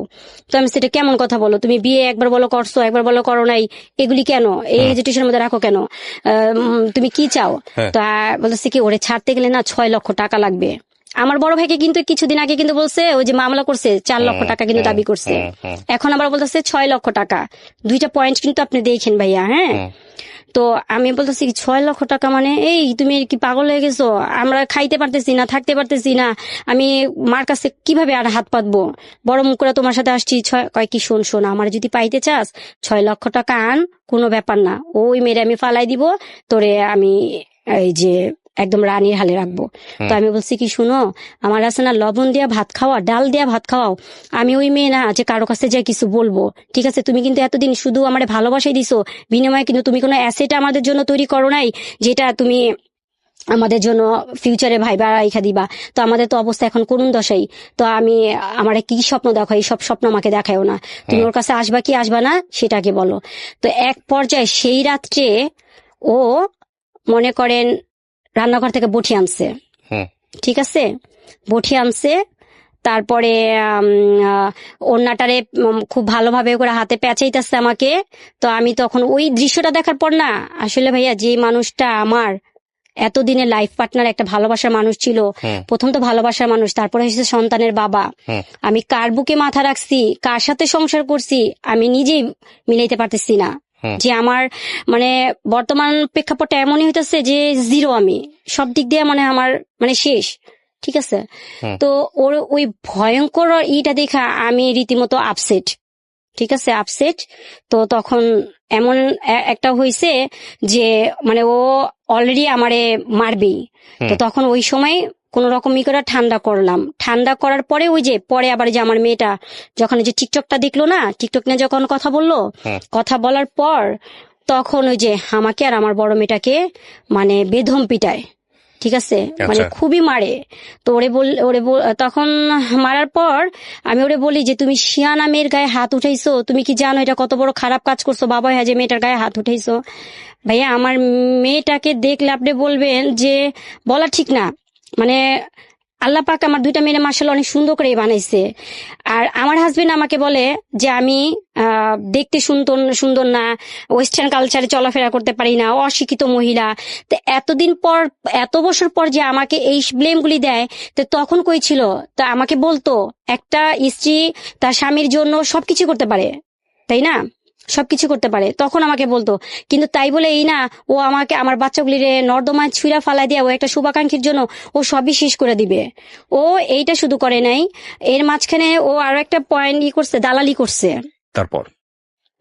তো আমি সেটা কেমন কথা বলো, তুমি বিয়ে একবার বলো করছো, একবার বলো করো নাই, এগুলি কেন এই হেজিটেশনের মধ্যে রাখো কেন? তুমি কি চাও? তো বলতেছি কি ওরে ছাড়তে গেলে না 6 লক্ষ টাকা লাগবে। আমার বড় ভাইকে কিন্তু কিছুদিন আগে কিন্তু বলছে ওই যে মামলা করছে 4 লক্ষ টাকা কিন্তু দাবি করছে, এখন আবার বলতেছে 6 লক্ষ টাকা। 2টা পয়েন্ট কিন্তু আপনি দেখেন ভাইয়া। হ্যাঁ, তো আমি বলতেছি 6 লক্ষ টাকা মানে এই তুমি কি পাগল হয়ে গেছো? আমরা খাইতে পারতেছি না, থাকতে পারতেছি না, আমি মার কাছে কিভাবে আর হাত পাতবো? বড় মুখ করে তোমার সাথে আসছি। কয় কি শোন, আমার যদি পাইতে চাস 6 লক্ষ টাকা আন, কোনো ব্যাপার না, ওই মেরে আমি ফালাই দিব, তোরে আমি এই যে একদম রানীর হালে রাখবো। তো আমি বলছি কি শুনো, আমার আছে না লবণ দিয়া ভাত খাওয়া, ডাল দিয়া ভাত খাওয়াও, আমি ওই মেয়ে না যে কারো কাছে যাই কিছু বলবো, ঠিক আছে। তুমি কিন্তু এতদিন শুধু আমার ভালোবাসাই দিছো, বিনিময়ে কিন্তু তুমি কোনো অ্যাসেট আমাদের জন্য তৈরি করো নাই, যেটা তুমি আমাদের জন্য ফিউচারে ভাইবা রাইখা দিবা। তো আমাদের তো অবস্থা এখন করুণ দশাই। তো আমি আমার কি স্বপ্ন দেখো, এই সব স্বপ্ন আমাকে দেখায়ও না, তুমি ওর কাছে আসবা কি আসবা না সেটাকে বলো। তো এক পর্যায়ে সেই রাত্রে ও মনে করেন রান্নাঘর থেকে বটি আনছে, ঠিক আছে, বটি আনছে, তারপরে ওড়নাটারে খুব ভালোভাবে করে হাতে পেঁচাইতেছে আমাকে। তো আমি তখন ওই দৃশ্যটা দেখার পর না, আসলে ভাইয়া যে মানুষটা আমার এতদিনের লাইফ পার্টনার, একটা ভালোবাসার মানুষ ছিল, প্রথম তো ভালোবাসার মানুষ, তারপরে এসেছে সন্তানের বাবা, আমি কার বুকে মাথা রাখছি, কার সাথে সংসার করছি, আমি নিজেই মিলাইতে পারতেছি না। যে আমার মানে বর্তমান প্রেক্ষাপটটা এমনই হইতেছে যে জিরো, আমি সব দিক দিয়ে মানে আমার মানে শেষ, ঠিক আছে। তো ওর ওই ভয়ঙ্কর ইটা দেখা আমি রীতিমতো আপসেট, ঠিক আছে, আপসেট। তো তখন এমন একটা হয়েছে যে মানে ও অলরেডি আমারে মারবেই। তো তখন ওই সময় কোন রকম করে ঠান্ডা করলাম, ঠান্ডা করার পরে ওই যে পরে আবার যে আমার মেয়েটা যখন ওই যে টিকটকটা দেখলো না, টিকটক নিয়ে যখন কথা বললো, কথা বলার পর তখন ওই যে আমাকে আর আমার বড় মেয়েটাকে মানে বেধম পিটায়, ঠিক আছে, মানে খুবই মারে। তো তখন মারার পর আমি ওরে বলি যে তুমি শিয়ানা মেয়ের গায়ে হাত উঠাইছো, তুমি কি জানো এটা কত বড় খারাপ কাজ করছো, বাবা হ্যাঁ যে মেয়েটার গায়ে হাত উঠাইছো। ভাইয়া আমার মেয়েটাকে দেখলে আপনি বলবেন যে বলা ঠিক না, মানে আল্লাহ পাক আমার দুইটা মেয়ে মাশাআল্লাহ অনেক সুন্দর করে বানাইছে। আর আমার হাজবেন্ড আমাকে বলে যে আমি দেখতে সুন্দর না, ওয়েস্টার্ন কালচারে চলাফেরা করতে পারি না, অশিক্ষিত মহিলা। তো এতদিন পর, এত বছর পর যে আমাকে এই ব্লেমগুলি দেয়, তো তখন কই ছিল? তা আমাকে বলতো একটা স্ত্রী তার স্বামীর জন্য সবকিছু করতে পারে, তাই না, সবকিছু করতে পারে, তখন আমাকে বলতো। কিন্তু তাই বলে এই না ও আমাকে আমার বাচ্চাগুলিরে নর্দমায় ছুঁড়া ফালাই দিয়ে ও একটা শুভাকাঙ্ক্ষীর জন্য ও সবই শেষ করে দিবে। ও এইটা শুধু করে নাই, এর মাঝখানে ও আরো একটা পয়েন্ট করছে, দালালি করছে। তারপর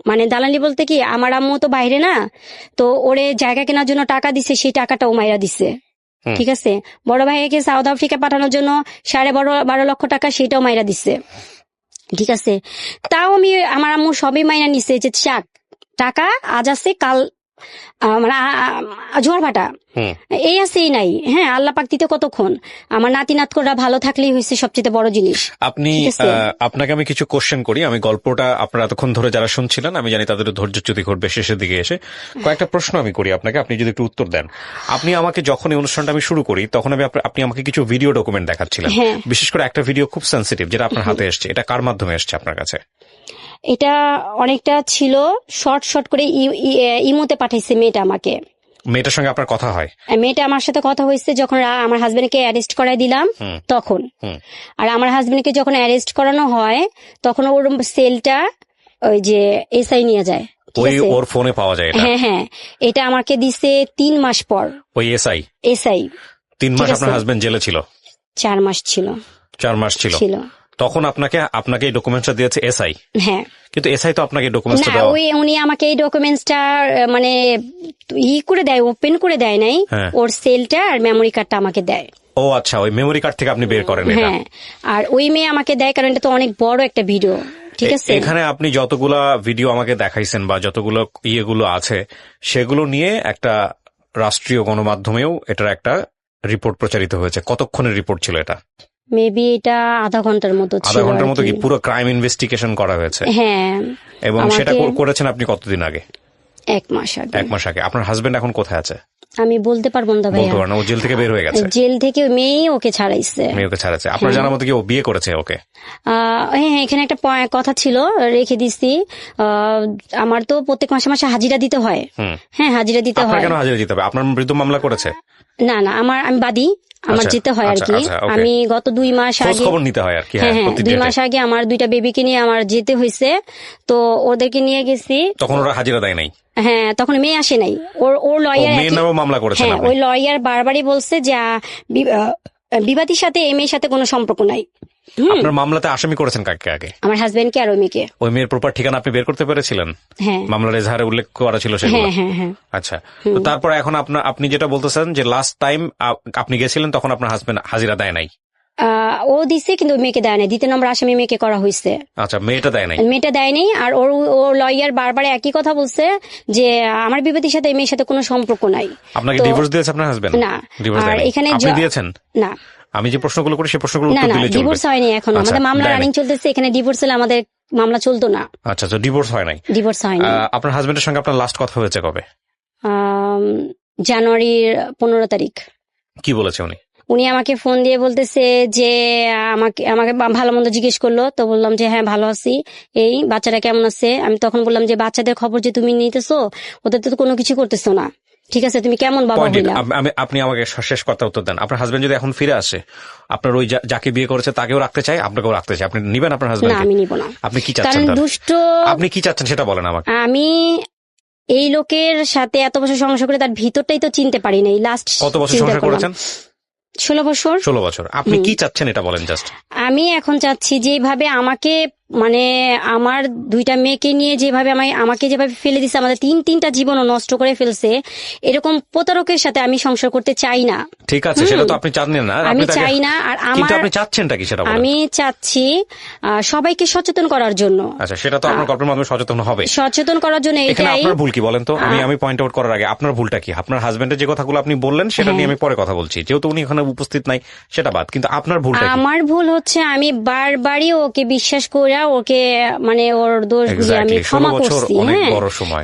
মানে দালালি বলতে কি, আমার আম্মু তো বাইরে না, তো ওরে জায়গা কেনার জন্য টাকা দিছে, সেই টাকাটা ও মাইরা দিছে। ঠিক আছে, বড় ভাইকে সাউথ আফ্রিকা পাঠানোর জন্য 12.5 লক্ষ টাকা, সেটাও মাইরা দিছে। ঠিক আছে, তাও আমার আম্মু সবই মাইনা নিছে যে চাক টাকা আজ আছে কাল মানে জোয়ার ভাটা এই আছে এই নাই। হ্যাঁ, আল্লাহ পাক দিতে কতক্ষণ, আমার নাতি নাতকরা ভালো থাকলেই হয়েছে সবচেয়ে বড় জিনিস। আপনাকে আমি কিছু কোশ্চেন করি, আমি গল্পটা আপনারা এতক্ষণ ধরে যারা শুনছিলেন আমি জানি তাদের ধৈর্যচ্যুতি ঘটবে শেষের দিকে এসে। কয়েকটা প্রশ্ন আমি করি আপনাকে, আপনি যদি একটু উত্তর দেন। আপনি আমাকে যখন এই অনুষ্ঠানটা আমি শুরু করি তখন আপনি আমাকে কিছু ভিডিও ডকুমেন্ট দেখাচ্ছিলেন, বিশেষ করে একটা ভিডিও খুব সেন্সিটিভ যেটা আপনার হাতে এসছে, এটা কার মাধ্যমে এসছে আপনার কাছে? এটা অনেকটা ছিল শর্ট করে ইমোতে পাঠাইছে মেয়েটা আমাকে। মেয়েটার সঙ্গে আপনার কথা হয়? মেয়েটা আমার সাথে কথা হয়েছে যখন আমার হাজবেন্ডকে অ্যারেস্ট করাই দিলাম তখন। আর আমার হাজবেন্ডকে যখন অ্যারেস্ট করানো হয় তখন ওর সেলটা ওই যে এসআই নিয়ে যায়, ওর ফোনে পাওয়া যায়? হ্যাঁ, এটা আমাকে দিছে 3 মাস পর। ওই এসআই 3 মাস আপনার হাজবেন্ড জেলে ছিল? 4 মাস ছিল। 4 মাস ছিল তখন আপনাকে এই ডকুমেন্টসটা দিয়েছে এসআই? হ্যাঁ, কিন্তু এসআই তো আপনাকে ডকুমেন্টসটা দাও, উনি আমাকে এই ডকুমেন্টসটা মানে করে দেয়, ওপেন করে দেয় নাই, ওর সেলটা আর মেমোরি কার্ডটা আমাকে দেয়। ও আচ্ছা, ওই মেমোরি কার্ড থেকে আপনি বের করেন? হ্যাঁ, আর ওই মেয়ে আমাকে দেয় কারণ এটা তো অনেক বড় একটা ভিডিও। ঠিক আছে, এখানে আপনি যতগুলা ভিডিও আমাকে দেখাইছেন বা যতগুলো ইয়েগুলো আছে সেগুলো নিয়ে একটা রাষ্ট্রীয় গণমাধ্যমেও এটার একটা রিপোর্ট প্রচারিত হয়েছে। কতক্ষণের রিপোর্ট ছিল এটা? মেবি এটা আধা ঘন্টার মতো ছিল। আধা ঘন্টার মতো? কি পুরো ক্রাইম ইনভেস্টিগেশন করা হয়েছে? হ্যাঁ। এবং সেটা করেছেন আপনি কতদিন আগে? 1 মাস আগে। 1 মাস আগে। আপনার হাজবেন্ড এখন কোথায় আছে? আমি বলতে পারবো না ভাই। বলতে পারবো না, ও জেল থেকে বের হয়ে গেছে? জেল থেকে মেয়েই ওকে ছাড়াইছে। মেয়েকে ছাড়াইছে। আপনার জানার মতো কি ও বিয়ে করেছে ওকে? হ্যাঁ, এখানে একটা কথা ছিল, রেখে দিছি। আমার তো প্রত্যেক মাসে মাসে হাজিরা দিতে হয়। হ্যাঁ, হাজিরা দিতে হয়। কেন হাজিরা দিতে হবে? আপনার বিরুদ্ধে মামলা করেছে? না, আমি বাদী, আমার যেতে হয় আর কি। আমি গত 2 মাস আগে খবর নিতে হয় আর কি। হ্যাঁ, 2 মাস আগে আমার 2টা বেবিকে নিয়ে আমার যেতে হয়েছে, তো ওদেরকে নিয়ে গেছি। তখন ওরা হাজিরা দেয় নাই? হ্যাঁ, তখন মেয়ে আসে নাই। ওর লয়ার মামলা করেছে। হ্যাঁ, ওই লয়ার বারবারই বলছে যে বিবাদীর সাথে এই মেয়ের সাথে কোনো সম্পর্ক নাই। আপনার মামলাতে আসামি করেছেন কাকে আগে? আমার হাজবেন্ডকে আর ওই মেয়েকে। ওই মেয়ের প্রপার ঠিকানা আপনি বের করতে পেরেছিলেন? হ্যাঁ, মামলার এজাহারে উল্লেখ করা ছিল সেগুলো? হ্যাঁ। আচ্ছা, তো তারপর এখন আপনি যেটা বলতেছেন যে লাস্ট টাইম আপনি গেছিলেন তখন আপনার হাজবেন্ড হাজিরা দেয় নাই? ও দিছে কিন্তু মেয়েকে দেয় নাই। 2 নম্বর আসামি মেয়েকে করা হয়েছে। আচ্ছা, মেয়েটা দেয় নাই। আর ওর লয়ার বারবার একই কথা বলছে যে আমার বিবাদীর সাথে এই মেয়ের সাথে কোনো সম্পর্ক নাই। আপনাকে ডিভোর্স দিয়েছে আপনার হাজবেন্ড? না। আর এখানে আপনি দিয়েছেন? না। আমি যে প্রশ্নগুলো করি সেই প্রশ্নগুলো উত্তর দিলে চলবে। ডিভোর্স হয়নি এখন, আমাদের মামলা রানিং চলতেছে। এখানে ডিভোর্স হলে আমাদের মামলা চলতো না। আচ্ছা, তো ডিভোর্স হয় নাই? ডিভোর্স হয়নি। আপনার হাজবেন্ডের সঙ্গে আপনার লাস্ট কথা হয়েছে কবে? জানুয়ারির 15 তারিখ। কি বলেছে উনি? উনি আমাকে ফোন দিয়ে বলতেছে যে আমাকে ভালো মন্দ জিজ্ঞেস করলো, তো বললাম যে হ্যাঁ ভালো আছি, এই বাচ্চারা কেমন আছে। আমি তখন বললাম যে বাচ্চাদের খবর যে তুমি নিতেছো, ওদের তো কোনো কিছু করতেছো না, ঠিক আছে, তুমি কেমন বাবা হইলা? আপনি আমাকে শেষ কথা উত্তর দেন। আপনার হাজবেন্ড যদি এখন ফিরে আসে, আপনার ওই যাকে বিয়ে করেছে তাকেও রাখতে চায়, আপনাকেও রাখতে চায়, আপনি নিবেন আপনার হাজবেন্ড? না, আমি নিব না। আপনি কি চাচ্ছেন? দুষ্ট। আপনি কি চাচ্ছেন সেটা বলেন আমাকে। আমি এই লোকের সাথে এত বছর সংসার করে তার ভিতরটাই তো চিনতে পারি নাই। লাস্ট কত বছর সংসার করেছেন? 16 বছর। 16 বছর। আপনি কি চাচ্ছেন এটা বলেন জাস্ট। আমি এখন চাচ্ছি যেভাবে আমাকে মানে আমার 2টা মেয়েকে নিয়ে যেভাবে আমাকে যেভাবে ফেলে দিছে, আমাদের তিনটা জীবনও নষ্ট করে ফেলছে, এরকম প্রতারকের সাথে আমি সংসার করতে চাই না। ঠিক আছে, সেটা তো আপনি চাননি না, আমি চাই না। আর আপনি চাচ্ছেনটা কি সেটা বলেন? আমি চাচ্ছি সবাইকে সচেতন করার জন্য। আচ্ছা, সেটা তো আপনার গল্পের মাধ্যমে সচেতন হবে, সচেতন করার জন্য। এখানে আপনার ভুল কি বলেন তো? আমি পয়েন্ট আউট করার আগে আপনার ভুলটা কি? আপনার হাজবেন্ডের যে কথাগুলো আপনি বললেন সেটা নিয়ে আমি পরে কথা বলছি, যেহেতু উনি এখানে উপস্থিত নাই সেটা বাদ, কিন্তু আপনার ভুলটা কি? আমার ভুল হচ্ছে আমি বারবারই ওকে বিশ্বাস করে ওকে মানে ওর দোষগুলি আমি ক্ষমা করছি। হ্যাঁ,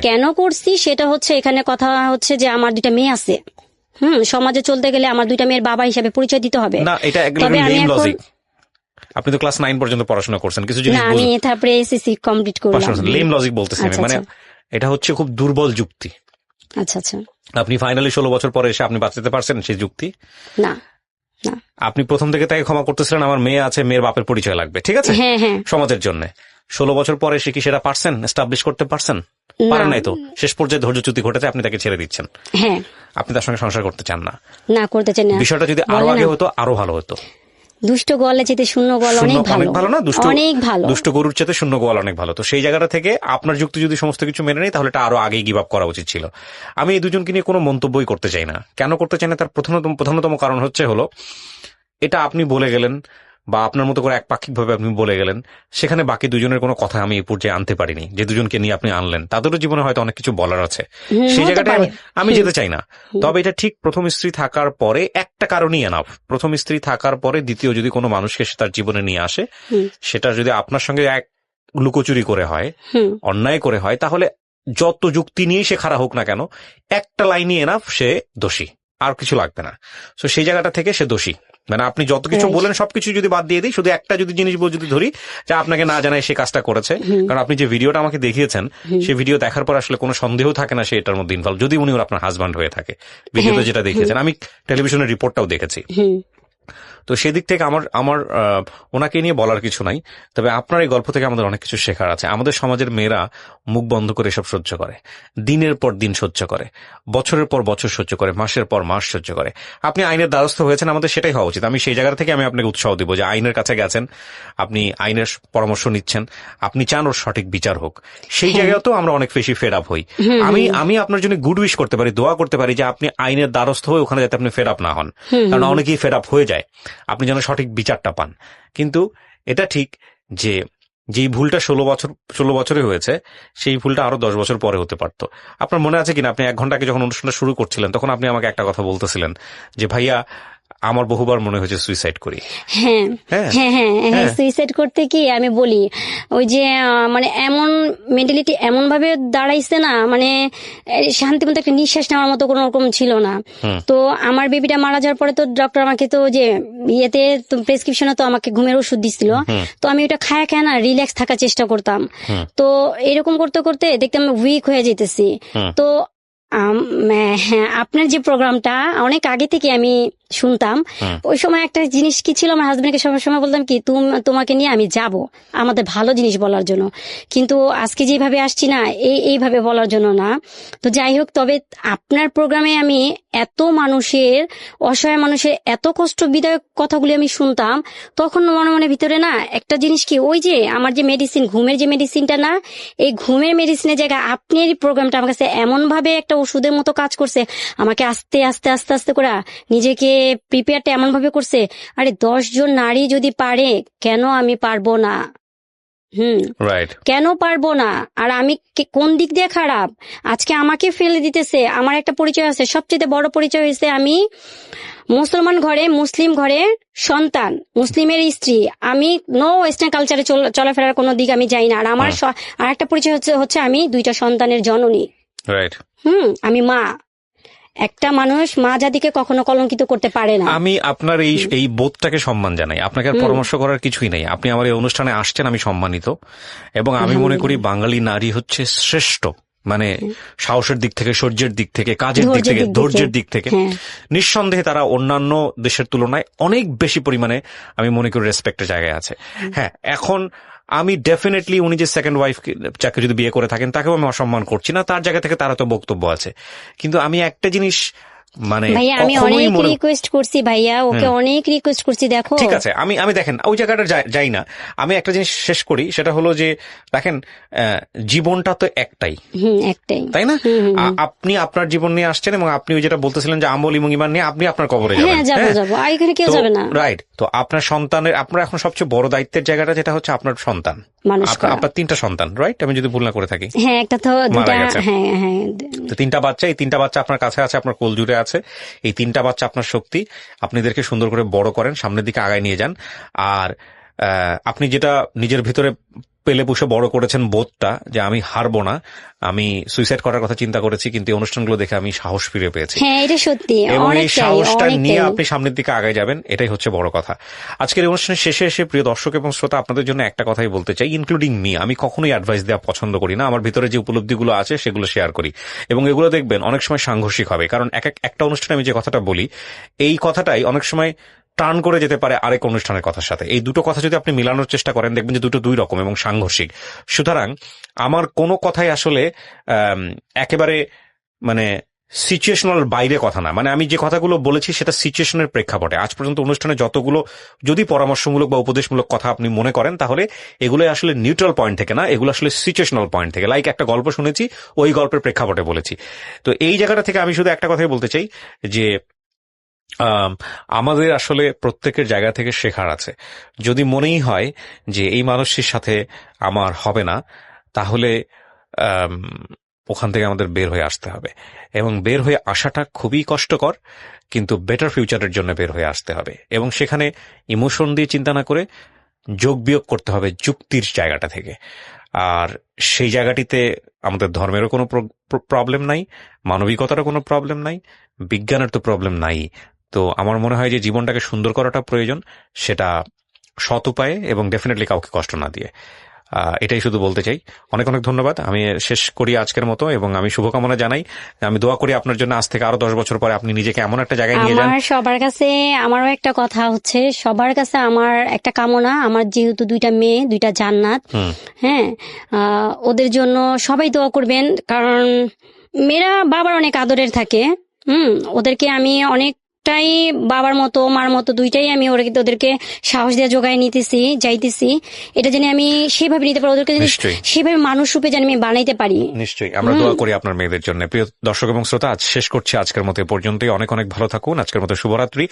কেন করছি সেটা হচ্ছে, এখানে কথা হচ্ছে যে আমার 2টা মেয়ে আছে। সমাজে চলতে গেলে আমার 2টা মেয়ের বাবা হিসাবে পরিচয় দিতে হবে। না, এটা তবে আমি এখন, আপনি তো ক্লাস 9 পর্যন্ত পড়াশোনা করছেন, কিছু জিনিস আমি তারপরে এসএসসি কমপ্লিট করলাম। লেম লজিক বলতেছি আমি, মানে এটা হচ্ছে খুব দুর্বল যুক্তি। আচ্ছা আচ্ছা, আপনি ফাইনালি 16 বছর পরে এসে আপনি বাঁচাতে পারছেন সেই যুক্তি? না না, আপনি প্রথম থেকে তাকে ক্ষমা করতেছিলেন, আমার মেয়ে আছে, মেয়ের বাপের পরিচয় লাগবে, ঠিক আছে, হ্যাঁ হ্যাঁ, সমাজের জন্য। 16 বছর পরে এসে কি সেটা পারছেন এস্টাবলিশ করতে পারছেন? পারেন নাই তো। শেষ পর্যায়ে ধৈর্যচ্যুতি ঘটেছে, আপনি তাকে ছেড়ে দিচ্ছেন। হ্যাঁ, আপনি তার সঙ্গে সংসার করতে চান না। না, করতে চান না। বিষয়টা যদি আরো আগে হতো আরো ভালো হতো। দুষ্ট গোয়ালে যেতে শূন্য গোয়াল অনেক ভালো না? অনেক ভালো, দুষ্ট গরুর চেয়ে শূন্য গোয়াল অনেক ভালো। তো সেই জায়গাটা থেকে আপনার যুক্তি যদি সমস্ত কিছু মেনে নেই, তাহলে এটা আরো আগেই গিভ আপ করা উচিত ছিল। আমি এই দুজনকে নিয়ে কোনো মন্তব্যই করতে চাই না। কেন করতে চাই না তার প্রধানতম কারণ হচ্ছে হলো, এটা আপনি বলে গেলেন বা আপনার মতো করে একপাক্ষিক ভাবে আপনি বলে গেলেন, সেখানে বাকি দুজনের কোনো কথা আমি এই পর্যায়ে আনতে পারিনি। যে দুজনকে নিয়ে আপনি আনলেন তাদেরও জীবনে হয়তো অনেক কিছু বলার আছে, সেই জায়গাটায় আমি যেতে চাই না। তবে এটা ঠিক প্রথম স্ত্রী থাকার পরে একটা কারণই এনাফ। প্রথম স্ত্রী থাকার পরে দ্বিতীয় যদি কোনো মানুষকে সে তার জীবনে নিয়ে আসে, সেটা যদি আপনার সঙ্গে এক লুকোচুরি করে হয়, অন্যায় করে হয়, তাহলে যত যুক্তি নিয়েই সে খারাপ হোক না কেন, একটা লাইনই এনাফ, সে দোষী, আর কিছু লাগবে না। তো সেই জায়গাটা থেকে সে দোষী। মানে আপনি যত কিছু বলেন সবকিছু যদি বাদ দিয়ে দিই, শুধু একটা যদি জিনিস যদি ধরি যে আপনাকে না জানায় সে কাজটা করেছে, কারণ আপনি যে ভিডিওটা আমাকে দেখিয়েছেন সেই ভিডিও দেখার পর আসলে কোনো সন্দেহ থাকে না সে এটার মধ্যে ইনভলভ, যদি উনি আপনার হাজব্যান্ড হয়ে থাকে। ভিডিওতে যেটা দেখিয়েছেন, আমি টেলিভিশনের রিপোর্টটাও দেখেছি। তো সেদিক থেকে আমার ওনাকে নিয়ে বলার কিছু নাই। তবে আপনার এই গল্প থেকে আমাদের অনেক কিছু শেখার আছে। আমাদের সমাজের মেয়েরা মুখ বন্ধ করে এসব সহ্য করে, দিনের পর দিন সহ্য করে, বছরের পর বছর সহ্য করে, মাসের পর মাস সহ্য করে। আপনি আইনের দ্বারস্থ হয়েছেন, আমাদের সেটাই হওয়া উচিত। আমি সেই জায়গা থেকে আমি আপনাকে উৎসাহ দিব যে আইনের কাছে গেছেন, আপনি আইনের পরামর্শ নিচ্ছেন, আপনি চান ওর সঠিক বিচার হোক। সেই জায়গাতেও আমরা অনেক বেশি ফেড আপ হই। আমি আপনার জন্য গুড উইশ করতে পারি, দোয়া করতে পারি যে আপনি আইনের দ্বারস্থ হয়ে ওখানে যাতে আপনি ফেড আপ না হন, কারণ অনেকেই ফেড আপ হয়ে যায়, আপনি যেন সঠিক বিচারটা পান। কিন্তু এটা ঠিক যে যেই ভুলটা 16 বছরে হয়েছে, সেই ভুলটা আরো 10 বছর পরে হতে পারতো। আপনার মনে আছে কিনা, আপনি 1 ঘন্টা আগে যখন অনুষ্ঠানটা শুরু করছিলেন, তখন আপনি আমাকে একটা কথা বলতেছিলেন যে ভাইয়া আমার বহুবার মনে হয়েছে সুইসাইড করি। হ্যাঁ হ্যাঁ হ্যাঁ হ্যাঁ, সুইসাইড করতে কি আমি বলি, ওই যে মানে এমন মেন্টালিটি এমন ভাবে দাঁড়াইছে না, মানে শান্তি মতো একটা নিঃশ্বাস নেওয়ার মতো কোনো রকম ছিল না। তো আমার বেবিটা মারা যাওয়ার পরে তো ডক্টর আমাকে তো যে ইয়েতে প্রেসক্রিপশনে তো আমাকে ঘুমের ওষুধ দিছিল, তো আমি ওটা খায় না রিল্যাক্স থাকার চেষ্টা করতাম। তো এরকম করতে করতে দেখতাম উইক হয়ে যেতেছি। তো আপনার যে প্রোগ্রামটা অনেক আগে থেকে আমি শুনতাম, ওই সময় একটা জিনিস কি ছিল, আমার হাজবেন্ডকে সময় বলতাম কি তোমাকে নিয়ে আমি যাব আমাদের ভালো জিনিস বলার জন্য, কিন্তু আজকে যেভাবে আসছি না এইভাবে বলার জন্য না। তো যাই হোক, তবে আপনার প্রোগ্রামে আমি এত মানুষের, অসহায় মানুষের এত কষ্ট বিদায়ক কথাগুলি আমি শুনতাম, তখন মনে মনে ভিতরে না একটা জিনিস কি, ওই যে আমার যে মেডিসিন, ঘুমের যে মেডিসিনটা না, এই ঘুমের মেডিসিনের জায়গায় আপনার এই প্রোগ্রামটা আমার কাছে এমন ভাবে একটা ওষুধের মতো কাজ করছে, আমাকে আস্তে আস্তে আস্তে আস্তে করে নিজেকে প্রিপেয়ারটা এমন ভাবে করছে, আরে 10 জন নারী যদি পারে কেন আমি পারবো না? কেন পারবো না? আর আমি কোন দিক দিয়ে খারাপ? আজকে আমাকে ফেলে দিতেছে। আমার একটা পরিচয় আছে, সবচেয়ে বড় পরিচয় হয়েছে আমি মুসলমান ঘরে, মুসলিম ঘরের সন্তান, মুসলিমের স্ত্রী। আমি নো ওয়েস্টার্ন কালচারে চলাফেরার কোনো দিক আমি যাই না। আর আমার আর একটা পরিচয় হচ্ছে আমি 2টা সন্তানের জননী। আমি মা। একটা মানুষ মা জাতিকে কখনো কলঙ্কিত করতে পারে না। আমি আপনার এই বোধটাকে সম্মান জানাই, আপনাকে আর পরামর্শ করার কিছুই নেই। আপনি আমার এই অনুষ্ঠানে আসছেন, আমি সম্মানিত, এবং আমি মনে করি বাঙালি নারী হচ্ছে শ্রেষ্ঠ, মানে সাহসের দিক থেকে, শৌর্যের দিক থেকে, কাজের দিক থেকে, ধৈর্যের দিক থেকে নিঃসন্দেহে তারা অন্যান্য দেশের তুলনায় অনেক বেশি পরিমাণে আমি মনে করি রেসপেক্টের জায়গায় আছে। হ্যাঁ, এখন আমি ডেফিনেটলি উনি যে সেকেন্ড ওয়াইফ যাকে যদি বিয়ে করে থাকেন তাকেও আমি অসম্মান করছি না, তার জায়গা থেকে তারা তো বক্তব্য আছে। কিন্তু আমি একটা জিনিস মানে ভাইয়া আমি কখনোই অনেক মনে রিকোয়েস্ট করছি ভাইয়া, ওকে অনেক রিকোয়েস্ট করছি। দেখো ঠিক আছে, আমি দেখেন ওই জায়গাটা যাই না, আমি একটা জিনিস শেষ করি, সেটা হলো যে দেখেন জীবনটা তো একটাই, একটাই, তাই না? আপনি আপনার জীবন নিয়ে আসছেন এবং আপনি ওই যেটা বলতেছিলেন যে আমল এবং ইমান নিয়ে আপনি আপনার কবরে যাবেন। হ্যাঁ যাবো যাবো, আর এখানে কেউ যাবে না। রাইট, তো আপনার সন্তানের, আপনার এখন সবচেয়ে বড় দায়িত্বের জায়গাটা যেটা হচ্ছে আপনার সন্তান, আপনার 3টা সন্তান, রাইট? আমি যদি ভুল না করে থাকি। হ্যাঁ একটা তো দুটা, হ্যাঁ হ্যাঁ, তো 3টা বাচ্চা, এই 3টা বাচ্চা আপনার কাছে আছে, আপনার কোল জুড়ে আছে। এই 3টা বাচ্চা আপনার শক্তি, আপনাদেরকে সুন্দর করে বড় করেন, সামনের দিকে আগায় নিয়ে যান। আর আপনি যেটা নিজের ভিতরে পেলে পুষে বড় করেছেন বোধটা, যে আমি হারবো না, আমি সুইসাইড করার কথা চিন্তা করেছি, কিন্তু এই অনুষ্ঠানগুলো দেখে আমি সাহস ফিরে পেয়েছি। হ্যাঁ এটা সত্যি, এবং এই সাহসটা নিয়ে আপনি সামনের দিকে আগায় যাবেন, এটাই হচ্ছে বড় কথা। আজকের এই অনুষ্ঠানের শেষে এসে প্রিয় দর্শক এবং শ্রোতা, আপনাদের জন্য একটা কথাই বলতে চাই, ইনক্লুডিং মি, আমি কখনোই অ্যাডভাইস দেওয়া পছন্দ করি না। আমার ভিতরে যে উপলব্ধিগুলো আছে সেগুলো শেয়ার করি, এবং এগুলো দেখবেন অনেক সময় সাংঘর্ষিক হবে, কারণ একটা অনুষ্ঠানে আমি যে কথাটা বলি, এই কথাটাই অনেক সময় টার্ন করে যেতে পারে আরেক অনুষ্ঠানের কথার সাথে। এই দুটো কথা যদি আপনি মিলানোর চেষ্টা করেন, দেখবেন যে দুটো দুই রকম এবং সাংঘর্ষিক। সুতরাং আমার কোনো কথাই আসলে একেবারে মানে সিচুয়েশনাল বাইরে কথা না, মানে আমি যে কথাগুলো বলেছি সেটা সিচুয়েশনের প্রেক্ষাপটে। আজ পর্যন্ত অনুষ্ঠানে যতগুলো যদি পরামর্শমূলক বা উপদেশমূলক কথা আপনি মনে করেন, তাহলে এগুলো আসলে নিউট্রাল পয়েন্ট থেকে না, এগুলো আসলে সিচুয়েশনাল পয়েন্ট থেকে। লাইক একটা গল্প শুনেছি, ওই গল্পের প্রেক্ষাপটে বলেছি। তো এই জায়গাটা থেকে আমি শুধু একটা কথাই বলতে চাই, যে আমাদের আসলে প্রত্যেকের জায়গা থেকে শেখার আছে। যদি মনেই হয় যে এই মানুষটির সাথে আমার হবে না, তাহলে ওখান থেকে আমাদের বের হয়ে আসতে হবে, এবং বের হয়ে আসাটা খুবই কষ্টকর, কিন্তু বেটার ফিউচারের জন্য বের হয়ে আসতে হবে। এবং সেখানে ইমোশন দিয়ে চিন্তা না করে যোগ বিয়োগ করতে হবে যুক্তির জায়গাটা থেকে। আর সেই জায়গাটিতে আমাদের ধর্মেরও কোনো প্রবলেম নাই, মানবিকতারও কোনো প্রবলেম নাই, বিজ্ঞানের তো প্রবলেম নাই। তো আমার মনে হয় যে জীবনটাকে সুন্দর করাটা প্রয়োজন, সেটা সৎ উপায়ে এবং ডেফিনেটলি কাউকে কষ্ট না দিয়ে। এটাই শুধু বলতে চাই। অনেক অনেক ধন্যবাদ। আমি শেষ করি আজকের মতো, এবং আমি শুভকামনা জানাই, আমি দোয়া করি আপনার জন্য আজ থেকে আরো 10 বছর পরে আপনি নিজেকে এমন একটা জায়গায় নিয়ে যান। আমার সবার কাছে আমারও একটা কথা হচ্ছে, সবার কাছে আমার একটা কামনা, আমার যেহেতু 2টা মেয়ে, 2টা জান্নাত, হ্যাঁ ওদের জন্য সবাই দোয়া করবেন, কারণ মেয়েরা বাবার অনেক আদরের থাকে। ওদেরকে আমি অনেকটাই বাবার মতো মার মতো দুইটাই আমি ওদেরকে সাহস দিয়ে জোগায় নিতেছি, যাইতেছি, এটা জানি আমি সেভাবে নিতে পারি, ওদেরকে সেভাবে মানুষ রূপে জানি আমি বানাইতে পারি। নিশ্চয়ই আমরা দোয়া করি আপনার মেয়েদের জন্য। প্রিয় দর্শক এবং শ্রোতা, আজ শেষ করছি আজকের মতো পর্যন্তই। অনেক অনেক ভালো থাকুন। আজকের মতো শুভরাত্রি।